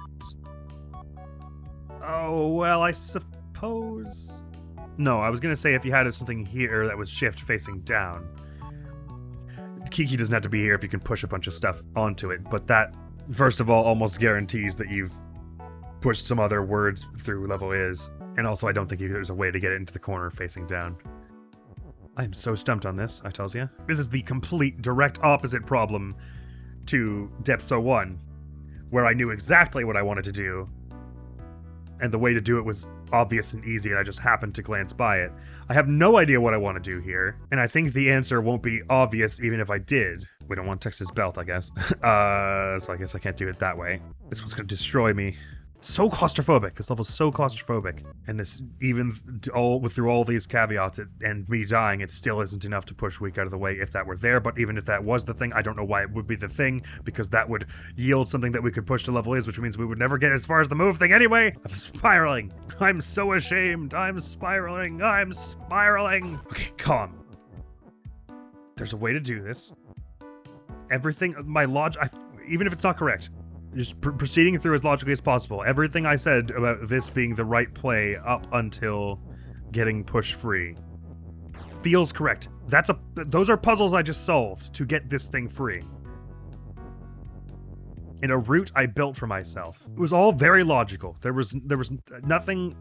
Oh, well, I suppose... No, I was gonna say if you had something here that was shift facing down. Kiki doesn't have to be here if you can push a bunch of stuff onto it, but that, first of all, almost guarantees that you've pushed some other words through level is, and also I don't think there's a way to get it into the corner facing down. I'm so stumped on this, I tells ya. This is the complete direct opposite problem to Depths 01, where I knew exactly what I wanted to do, and the way to do it was obvious and easy, and I just happened to glance by it. I have no idea what I want to do here, and I think the answer won't be obvious even if I did. We don't want Texas belt, I guess. So I guess I can't do it that way. This one's gonna destroy me. So claustrophobic. This level's so claustrophobic. And this, even through all these caveats and me dying, it still isn't enough to push Weak out of the way if that were there. But even if that was the thing, I don't know why it would be the thing, because that would yield something that we could push to level is, which means we would never get as far as the move thing anyway. I'm spiraling. I'm so ashamed. I'm spiraling. I'm spiraling. Okay, calm. There's a way to do this. Everything, my logic, even if it's not correct, just proceeding through as logically as possible. Everything I said about this being the right play up until getting push free feels correct. Those are puzzles I just solved to get this thing free. In a route I built for myself. It was all very logical. There was nothing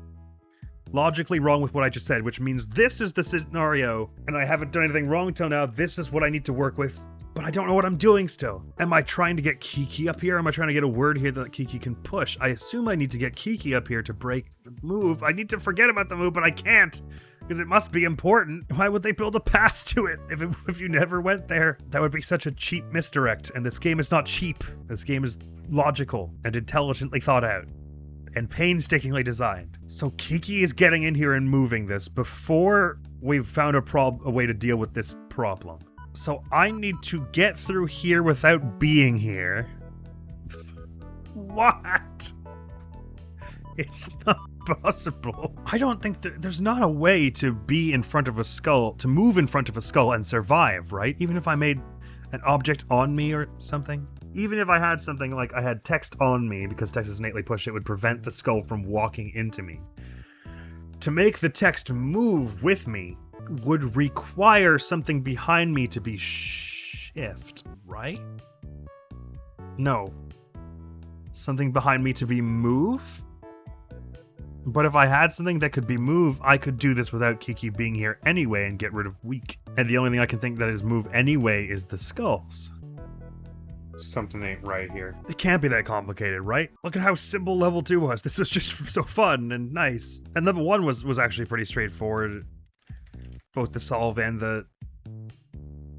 logically wrong with what I just said, which means this is the scenario, and I haven't done anything wrong till now. This is what I need to work with. But I don't know what I'm doing still. Am I trying to get Kiki up here? Am I trying to get a word here that Kiki can push? I assume I need to get Kiki up here to break the move. I need to forget about the move, but I can't, because it must be important. Why would they build a path to it if you never went there? That would be such a cheap misdirect, and this game is not cheap. This game is logical and intelligently thought out and painstakingly designed. So Kiki is getting in here and moving this before we've found a way to deal with this problem. So I need to get through here without being here. What? It's not possible. I don't think there's not a way to be in front of a skull, to move in front of a skull and survive, right? Even if I made an object on me or something. Even if I had something like I had text on me, because text is innately pushed, it would prevent the skull from walking into me. To make the text move with me would require something behind me to be shift, right? No. Something behind me to be move? But if I had something that could be move, I could do this without Kiki being here anyway and get rid of Weak. And the only thing I can think that is move anyway is the skulls. Something ain't right here. It can't be that complicated, right? Look at how simple level 2 was. This was just so fun and nice. And level 1 was actually pretty straightforward. Both the solve and the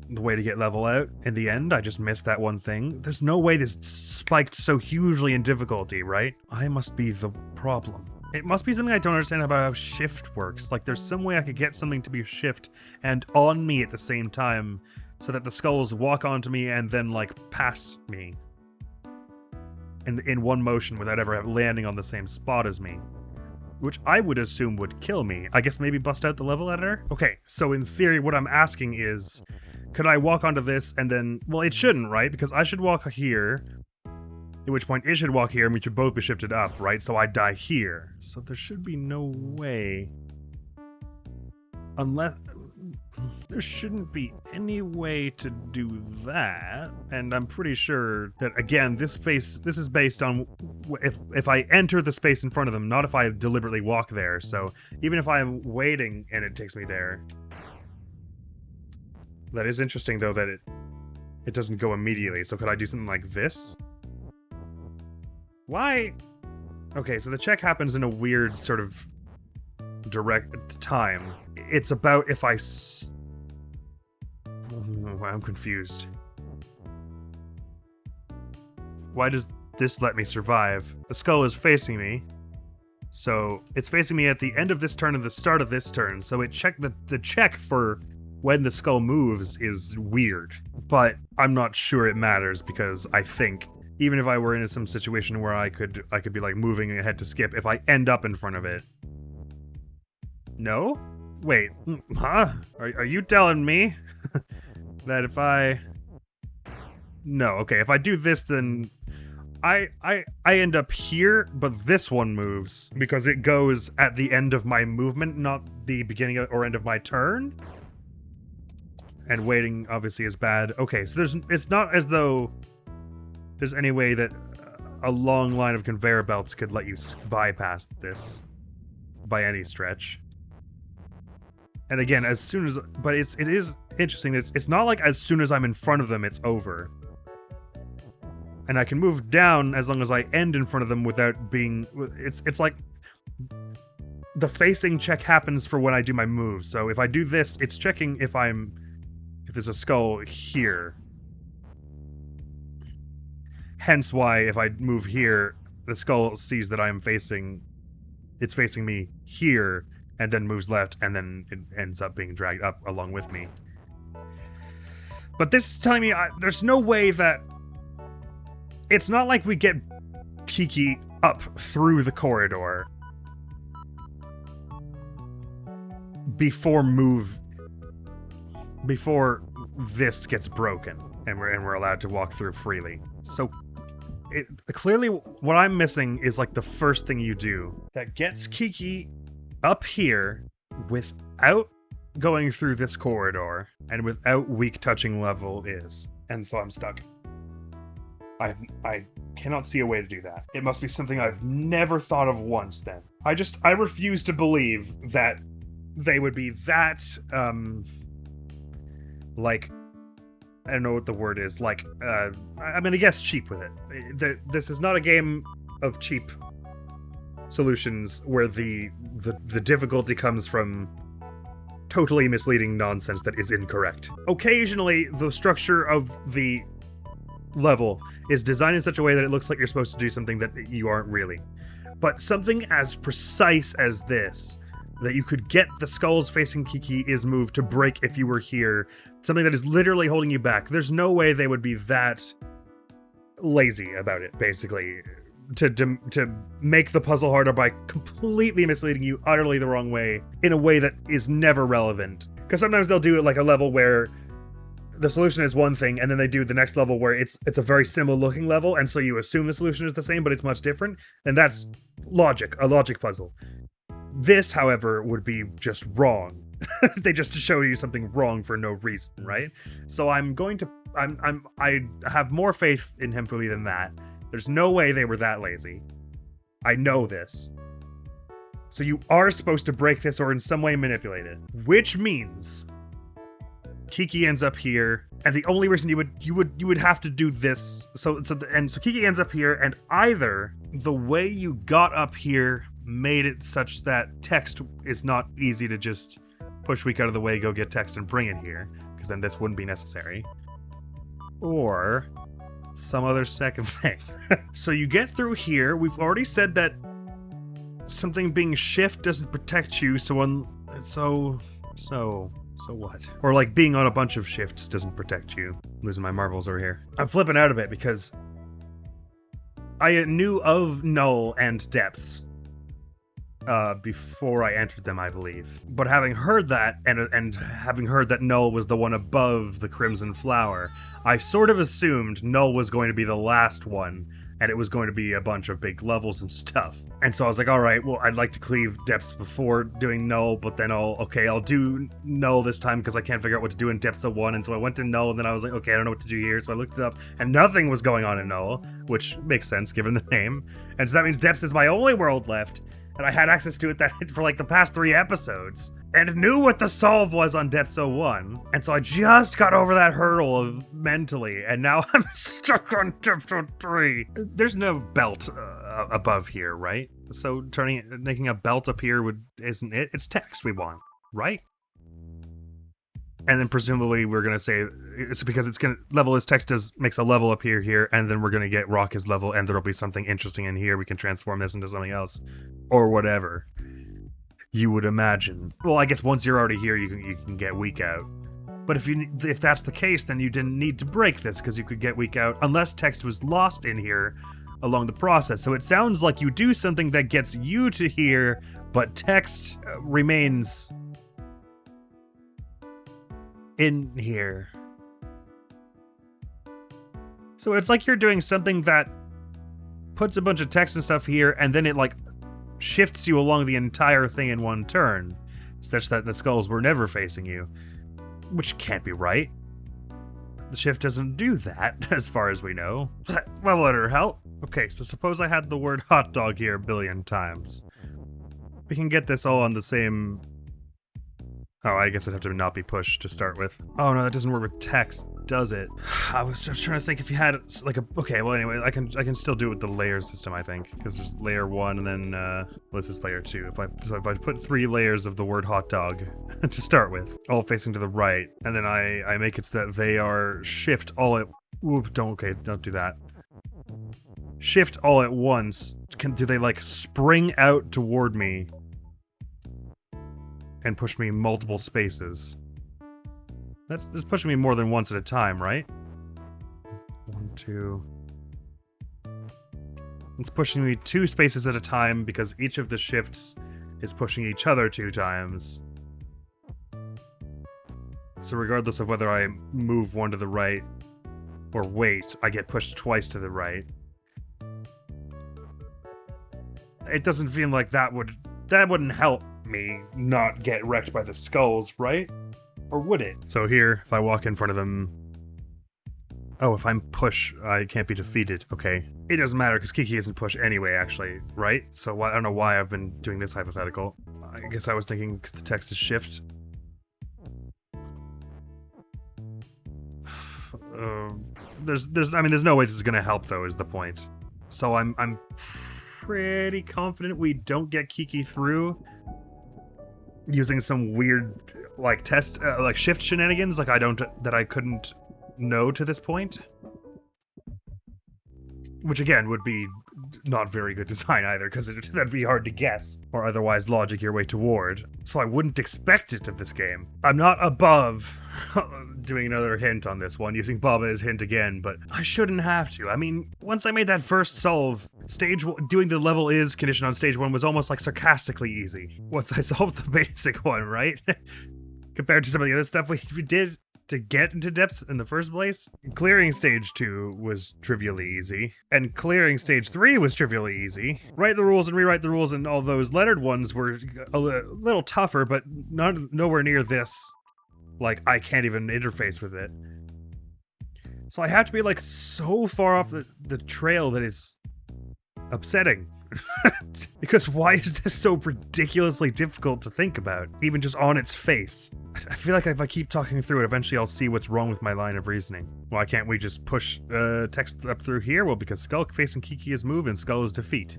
way to get level out. In the end, I just missed that one thing. There's no way this spiked so hugely in difficulty, right? I must be the problem. It must be something I don't understand about how shift works. Like, there's some way I could get something to be shift and on me at the same time, so that the skulls walk onto me and then, like, past me. In one motion without ever landing on the same spot as me. Which I would assume would kill me. I guess maybe bust out the level editor? Okay, so in theory, what I'm asking is, could I walk onto this and then... Well, it shouldn't, right? Because I should walk here, at which point it should walk here, and we should both be shifted up, right? So I die here. So there should be no way... Unless... There shouldn't be any way to do that, and I'm pretty sure that, again, this is based on if I enter the space in front of them, not if I deliberately walk there. So even if I'm waiting and it takes me there. That is interesting, though, that it doesn't go immediately. So could I do something like this? Why? Okay, so the check happens in a weird sort of direct time. It's about if I'm confused. Why does this let me survive? The skull is facing me. So it's facing me at the end of this turn and the start of this turn. So it the check for when the skull moves is weird. But I'm not sure it matters because I think even if I were in some situation where I could be like moving ahead to skip, if I end up in front of it. No? Wait, huh? Are you telling me that if I... No, okay, if I do this then I end up here, but this one moves because it goes at the end of my movement, not the beginning or end of my turn. And waiting obviously is bad. Okay, so it's not as though there's any way that a long line of conveyor belts could let you bypass this by any stretch. And again, as soon as, but it is interesting that it's not like as soon as I'm in front of them, it's over. And I can move down as long as I end in front of them without being... It's like... The facing check happens for when I do my move. So if I do this, it's checking if there's a skull here. Hence why if I move here, the skull sees that it's facing me here, and then moves left, and then it ends up being dragged up along with me. But this is telling me there's no way that... It's not like we get Kiki up through the corridor before this gets broken and we're allowed to walk through freely. So clearly what I'm missing is like the first thing you do that gets Kiki up here without going through this corridor and without weak touching level is. And so I'm stuck. I cannot see a way to do that. It must be something I've never thought of once then. I refuse to believe that they would be that, like, I don't know what the word is, like, I'm gonna guess cheap with it. This is not a game of cheap solutions where the difficulty comes from totally misleading nonsense that is incorrect. Occasionally, the structure of the level is designed in such a way that it looks like you're supposed to do something that you aren't really. But something as precise as this, that you could get the skulls facing Kiki is moved to break if you were here, something that is literally holding you back. There's no way they would be that lazy about it, basically, to make the puzzle harder by completely misleading you utterly the wrong way, in a way that is never relevant. Because sometimes they'll do it like a level where the solution is one thing, and then they do the next level where it's a very similar looking level, and so you assume the solution is the same, but it's much different, and that's a logic puzzle. This, however, would be just wrong. They just show you something wrong for no reason, right? So I have more faith in Hempuli than that. There's no way they were that lazy. I know this. So you are supposed to break this or in some way manipulate it, which means Kiki ends up here, and the only reason you would have to do this. So Kiki ends up here, and either the way you got up here made it such that text is not easy to just push weak out of the way, go get text and bring it here, because then this wouldn't be necessary, or some other second thing. So you get through here. We've already said that something being shift doesn't protect you, so what? Or like being on a bunch of shifts doesn't protect you. I'm losing my marbles over here. I'm flipping out a bit because I knew of null and depths before I entered them, I believe. But having heard that, and having heard that null was the one above the crimson flower, I sort of assumed null was going to be the last one, and it was going to be a bunch of big levels and stuff. And so I was like, all right, well, I'd like to cleave depths before doing null, but then I'll do null this time because I can't figure out what to do in depths of 1. And so I went to null, and then I was like, okay, I don't know what to do here. So I looked it up, and nothing was going on in null, which makes sense given the name. And so that means depths is my only world left, and I had access to it for like the past 3 episodes. and knew what the solve was on Depths 01. And so I just got over that hurdle of mentally, and now I'm stuck on Depths 03. There's no belt above here, right? So making a belt up here isn't it? It's text we want, right? And then presumably we're gonna say it's because it's gonna level as text makes a level up here, and then we're gonna get rock as level, and there'll be something interesting in here. We can transform this into something else, or whatever. You would imagine. Well, I guess once you're already here, you can get weak out. But if that's the case, then you didn't need to break this, because you could get weak out unless text was lost in here along the process. So it sounds like you do something that gets you to here, but text remains in here. So it's like you're doing something that puts a bunch of text and stuff here, and then it like shifts you along the entire thing in one turn, such that the skulls were never facing you, which can't be right. The shift doesn't do that, as far as we know. Level editor help. Okay, so suppose I had the word hot dog here a billion times. We can get this all on the same... Oh, I guess it'd have to not be pushed to start with. Oh no, that doesn't work with text, does it? I was trying to think if you had like a... Okay, well anyway, I can still do it with the layer system, I think. Because there's layer 1 and then, this is layer 2. If I put 3 layers of the word hot dog to start with, all facing to the right, and then I make it so that they are shift all at... Whoop, don't do that. Shift all at once. Do they like spring out toward me and push me multiple spaces? That's pushing me more than once at a time, right? 1, 2. It's pushing me 2 spaces at a time because each of the shifts is pushing each other 2 times. So regardless of whether I move one to the right or wait, I get pushed twice to the right. It doesn't feel like that wouldn't help me not get wrecked by the skulls, right? Or would it? So here, if I walk in front of them... Oh, if I'm push, I can't be defeated. Okay. It doesn't matter, because Kiki isn't push anyway, actually, right? So I don't know why I've been doing this hypothetical. I guess I was thinking because the text is shift. There's no way this is gonna help, though, is the point. So I'm pretty confident we don't get Kiki through using some weird like test like shift shenanigans like I couldn't know to this point, which again would be not very good design either, because that'd be hard to guess or otherwise logic your way toward. So I wouldn't expect it of this game. I'm not above doing another hint on this one, using Baba as hint again, but I shouldn't have to. I mean, once I made that first solve, doing the level is condition on stage 1 was almost like sarcastically easy. Once I solved the basic one, right? Compared to some of the other stuff we did to get into depths in the first place. Clearing stage 2 was trivially easy, and clearing stage 3 was trivially easy. Write the rules and rewrite the rules, and all those lettered ones were a little tougher, but nowhere near this. Like, I can't even interface with it. So I have to be like so far off the trail that it's upsetting. Because why is this so ridiculously difficult to think about, even just on its face? I feel like if I keep talking through it, eventually I'll see what's wrong with my line of reasoning. Why can't we just push text up through here? Well, because Skull facing Kiki is move and Skull is defeat.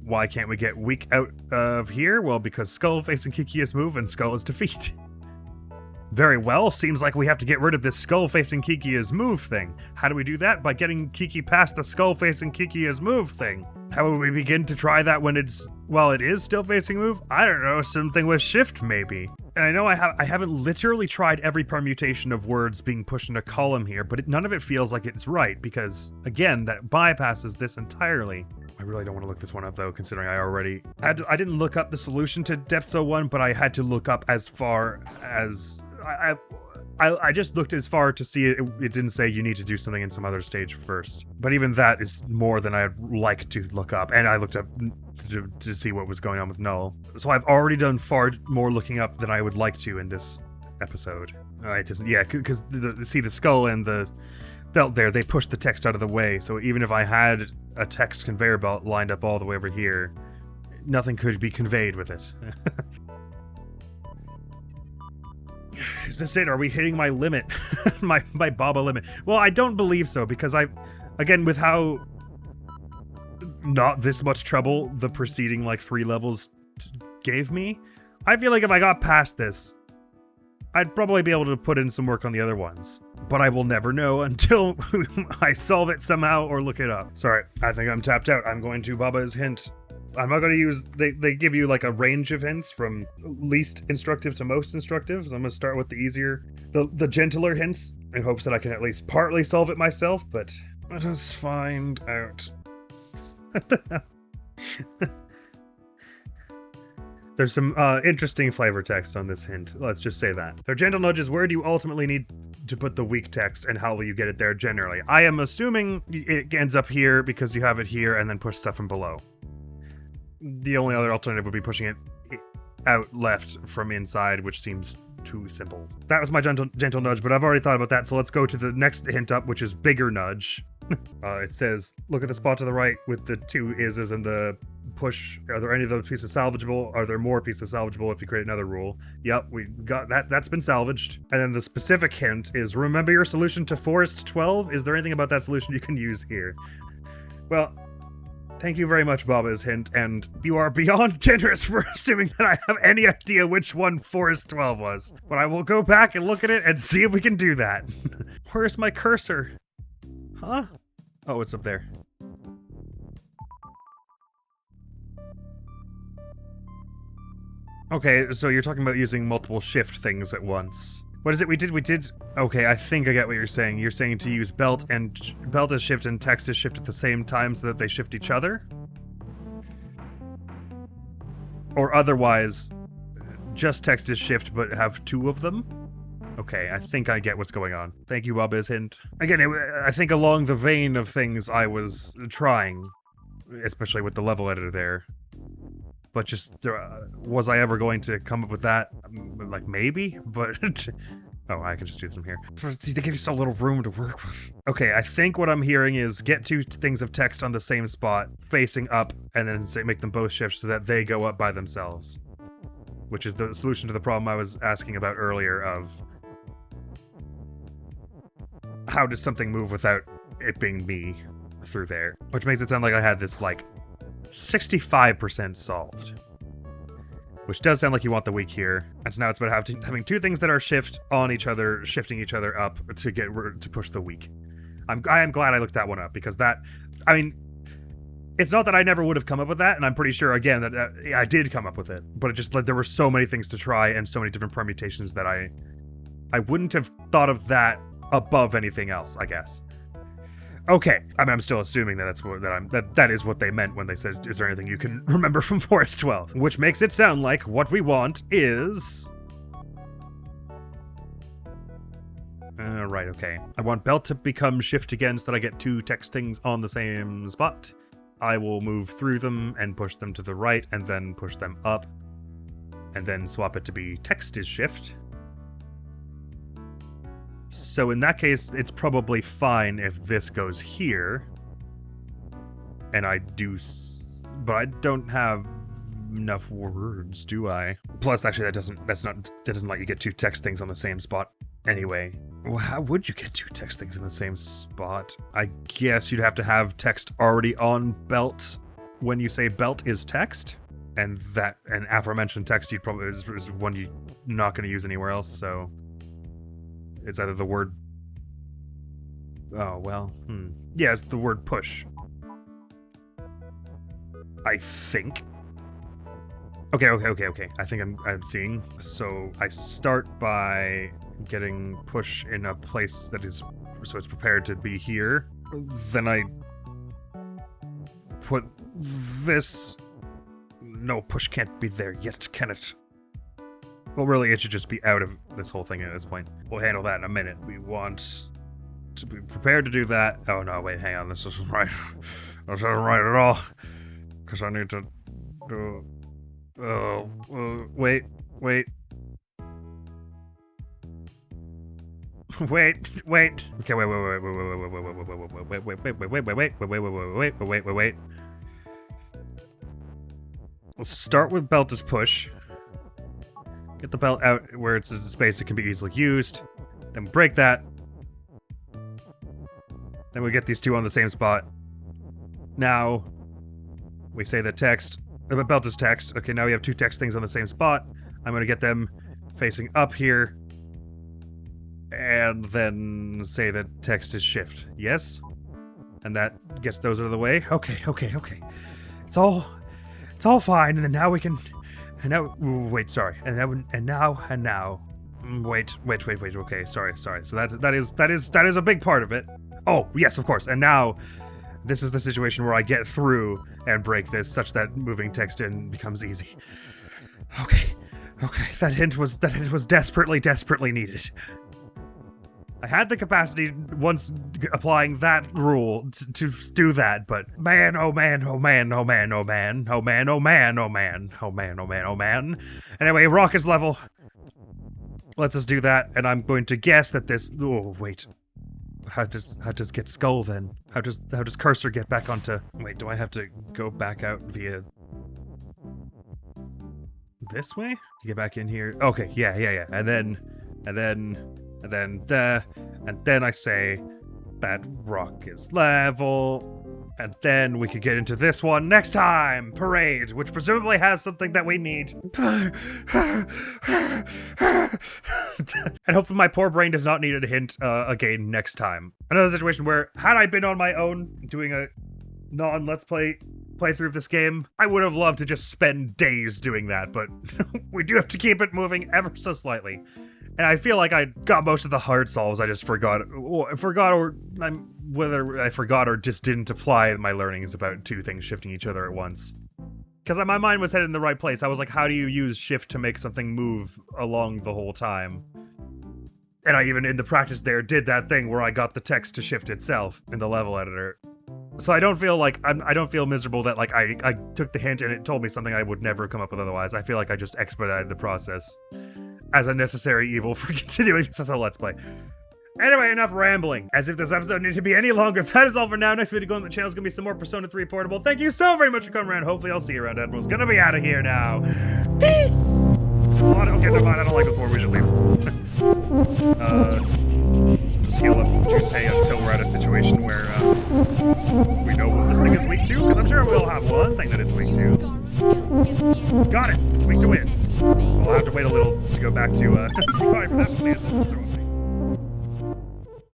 Why can't we get weak out of here? Well, because Skull facing Kiki is move and Skull is defeat. Very well, seems like we have to get rid of this skull facing Kiki as move thing. How do we do that? By getting Kiki past the skull facing Kiki as move thing. How would we begin to try that when it is still facing move? I don't know, something with shift maybe. And I know I haven't literally tried every permutation of words being pushed in a column here, but none of it feels like it's right, because again, that bypasses this entirely. I really don't want to look this one up though, considering I didn't look up the solution to Depths 01, but I had to look up as far as... I just looked as far to see it didn't say you need to do something in some other stage first. But even that is more than I'd like to look up, and I looked up to see what was going on with Null. So I've already done far more looking up than I would like to in this episode. Because see the skull and the belt there, they pushed the text out of the way, so even if I had a text conveyor belt lined up all the way over here, nothing could be conveyed with it. Is this it? Are we hitting my limit? my Baba limit? Well, I don't believe so, because again, with how not this much trouble the preceding, like, 3 levels gave me, I feel like if I got past this, I'd probably be able to put in some work on the other ones. But I will never know until I solve it somehow or look it up. Sorry, I think I'm tapped out. I'm going to Baba's hint. I'm not going to use... They give you, like, a range of hints from least instructive to most instructive. So I'm going to start with the easier, the gentler hints in hopes that I can at least partly solve it myself, but let us find out. There's some interesting flavor text on this hint. Let's just say that. Their gentle nudges, where do you ultimately need to put the weak text, and how will you get it there generally? I am assuming it ends up here because you have it here and then push stuff from below. The only other alternative would be pushing it out left from inside, which seems too simple. That was my gentle nudge, but I've already thought about that, so let's go to the next hint up, which is bigger nudge. It says, look at the spot to the right with the 2 is's and the push. Are there any of those pieces salvageable? Are there more pieces salvageable if you create another rule? Yep, we got that. That's been salvaged. And then the specific hint is, remember your solution to Forest 12? Is there anything about that solution you can use here? Well, thank you very much, Baba's hint, and you are beyond generous for assuming that I have any idea which one Forest 12 was. But I will go back and look at it and see if we can do that. Where's my cursor? Huh? Oh, it's up there. Okay, so you're talking about using multiple shift things at once. What is it we did? Okay, I think I get what you're saying. You're saying to use belt as shift and text as shift at the same time so that they shift each other? Or otherwise, just text as shift but have 2 of them? Okay, I think I get what's going on. Thank you, Baba's hint. Again, I think along the vein of things I was trying, especially with the level editor there. But just, was I ever going to come up with that? Like, maybe? But, oh, I can just do this from here. See, they give you so little room to work with. Okay, I think what I'm hearing is get 2 things of text on the same spot, facing up, and then make them both shift so that they go up by themselves. Which is the solution to the problem I was asking about earlier of how does something move without it being me through there? Which makes it sound like I had this, like, 65% solved. Which does sound like you want the weak here. And so now it's about having 2 things that are shift on each other, shifting each other up to push the weak. I am glad I looked that one up, because that, I mean, it's not that I never would have come up with that, and I'm pretty sure, again, that I did come up with it. But it just, like, there were so many things to try and so many different permutations that I wouldn't have thought of that above anything else, I guess. Okay, I mean, I'm still assuming that that is what they meant when they said, is there anything you can remember from Forest 12? Which makes it sound like what we want is... right, okay. I want belt to become shift again so that I get 2 text things on the same spot. I will move through them and push them to the right and then push them up. And then swap it to be text is shift. So in that case, it's probably fine if this goes here. And I do... But I don't have enough words, do I? Plus, actually, that doesn't let you get 2 text things on the same spot anyway. Well, how would you get 2 text things in the same spot? I guess you'd have to have text already on belt when you say belt is text. And that an aforementioned text you probably is one you're not going to use anywhere else, so... It's either the word... Oh, well, Yeah, it's the word push. I think. Okay. I think I'm seeing. So I start by getting push in a place that is... So it's prepared to be here. Then I put this... No, push can't be there yet, can it? Well, really, it should just be out of this whole thing at this point. We'll handle that in a minute. We want to be prepared to do that. Oh, no, wait, hang on. This isn't right. This isn't right at all. Because I need to do... wait. Wait. Okay, wait. Let's start with belt as push. Get the belt out where it's a space that can be easily used. Then we break that. Then we get these two on the same spot. Now, we say that text, belt is text. Okay, now we have two text things on the same spot. I'm gonna get them facing up here. And then say that text is shift. Yes? And that gets those out of the way. Okay. It's all fine. And then now we can, and now, wait, sorry. And now. Wait. Okay, sorry. So that is a big part of it. Oh, yes, of course. And now, this is the situation where I get through and break this such that moving text in becomes easy. Okay. That hint was desperately needed. I had the capacity once applying that rule to do that, but man. Anyway, rock is level. Let's just do that, and I'm going to guess that this. Oh wait, how does get skull then? How does cursor get back onto? Wait, do I have to go back out via this way to get back in here? Okay, yeah, and then I say that rock is level, and then we could get into this one next time, parade, which presumably has something that we need. And hopefully my poor brain does not need a hint again next time. Another situation where, had I been on my own doing a non-let's play playthrough of this game, I would have loved to just spend days doing that, but we do have to keep it moving ever so slightly. And I feel like I got most of the hard solves. I just forgot, whether I forgot or just didn't apply my learnings about two things shifting each other at once. Because my mind was headed in the right place. I was like, how do you use shift to make something move along the whole time? And I even, in the practice there, did that thing where I got the text to shift itself in the level editor. So I don't feel like, I don't feel miserable that like I took the hint and it told me something I would never come up with otherwise. I feel like I just expedited the process as a necessary evil for continuing this as a Let's Play. Anyway, enough rambling. As if this episode needed to be any longer. That is all for now. Next video going on the channel is going to be some more Persona 3 Portable. Thank you so very much for coming around. Hopefully I'll see you around. Admiral's going to be out of here now. Peace! Okay, never mind. I don't like this more. We should leave. Just heal up Junpei until we're at a situation where we know what this thing is weak to. Because I'm sure we'll have one thing that it's weak to. Got it. It's weak to wind. We'll have to wait a little to go back to, sorry for that, please.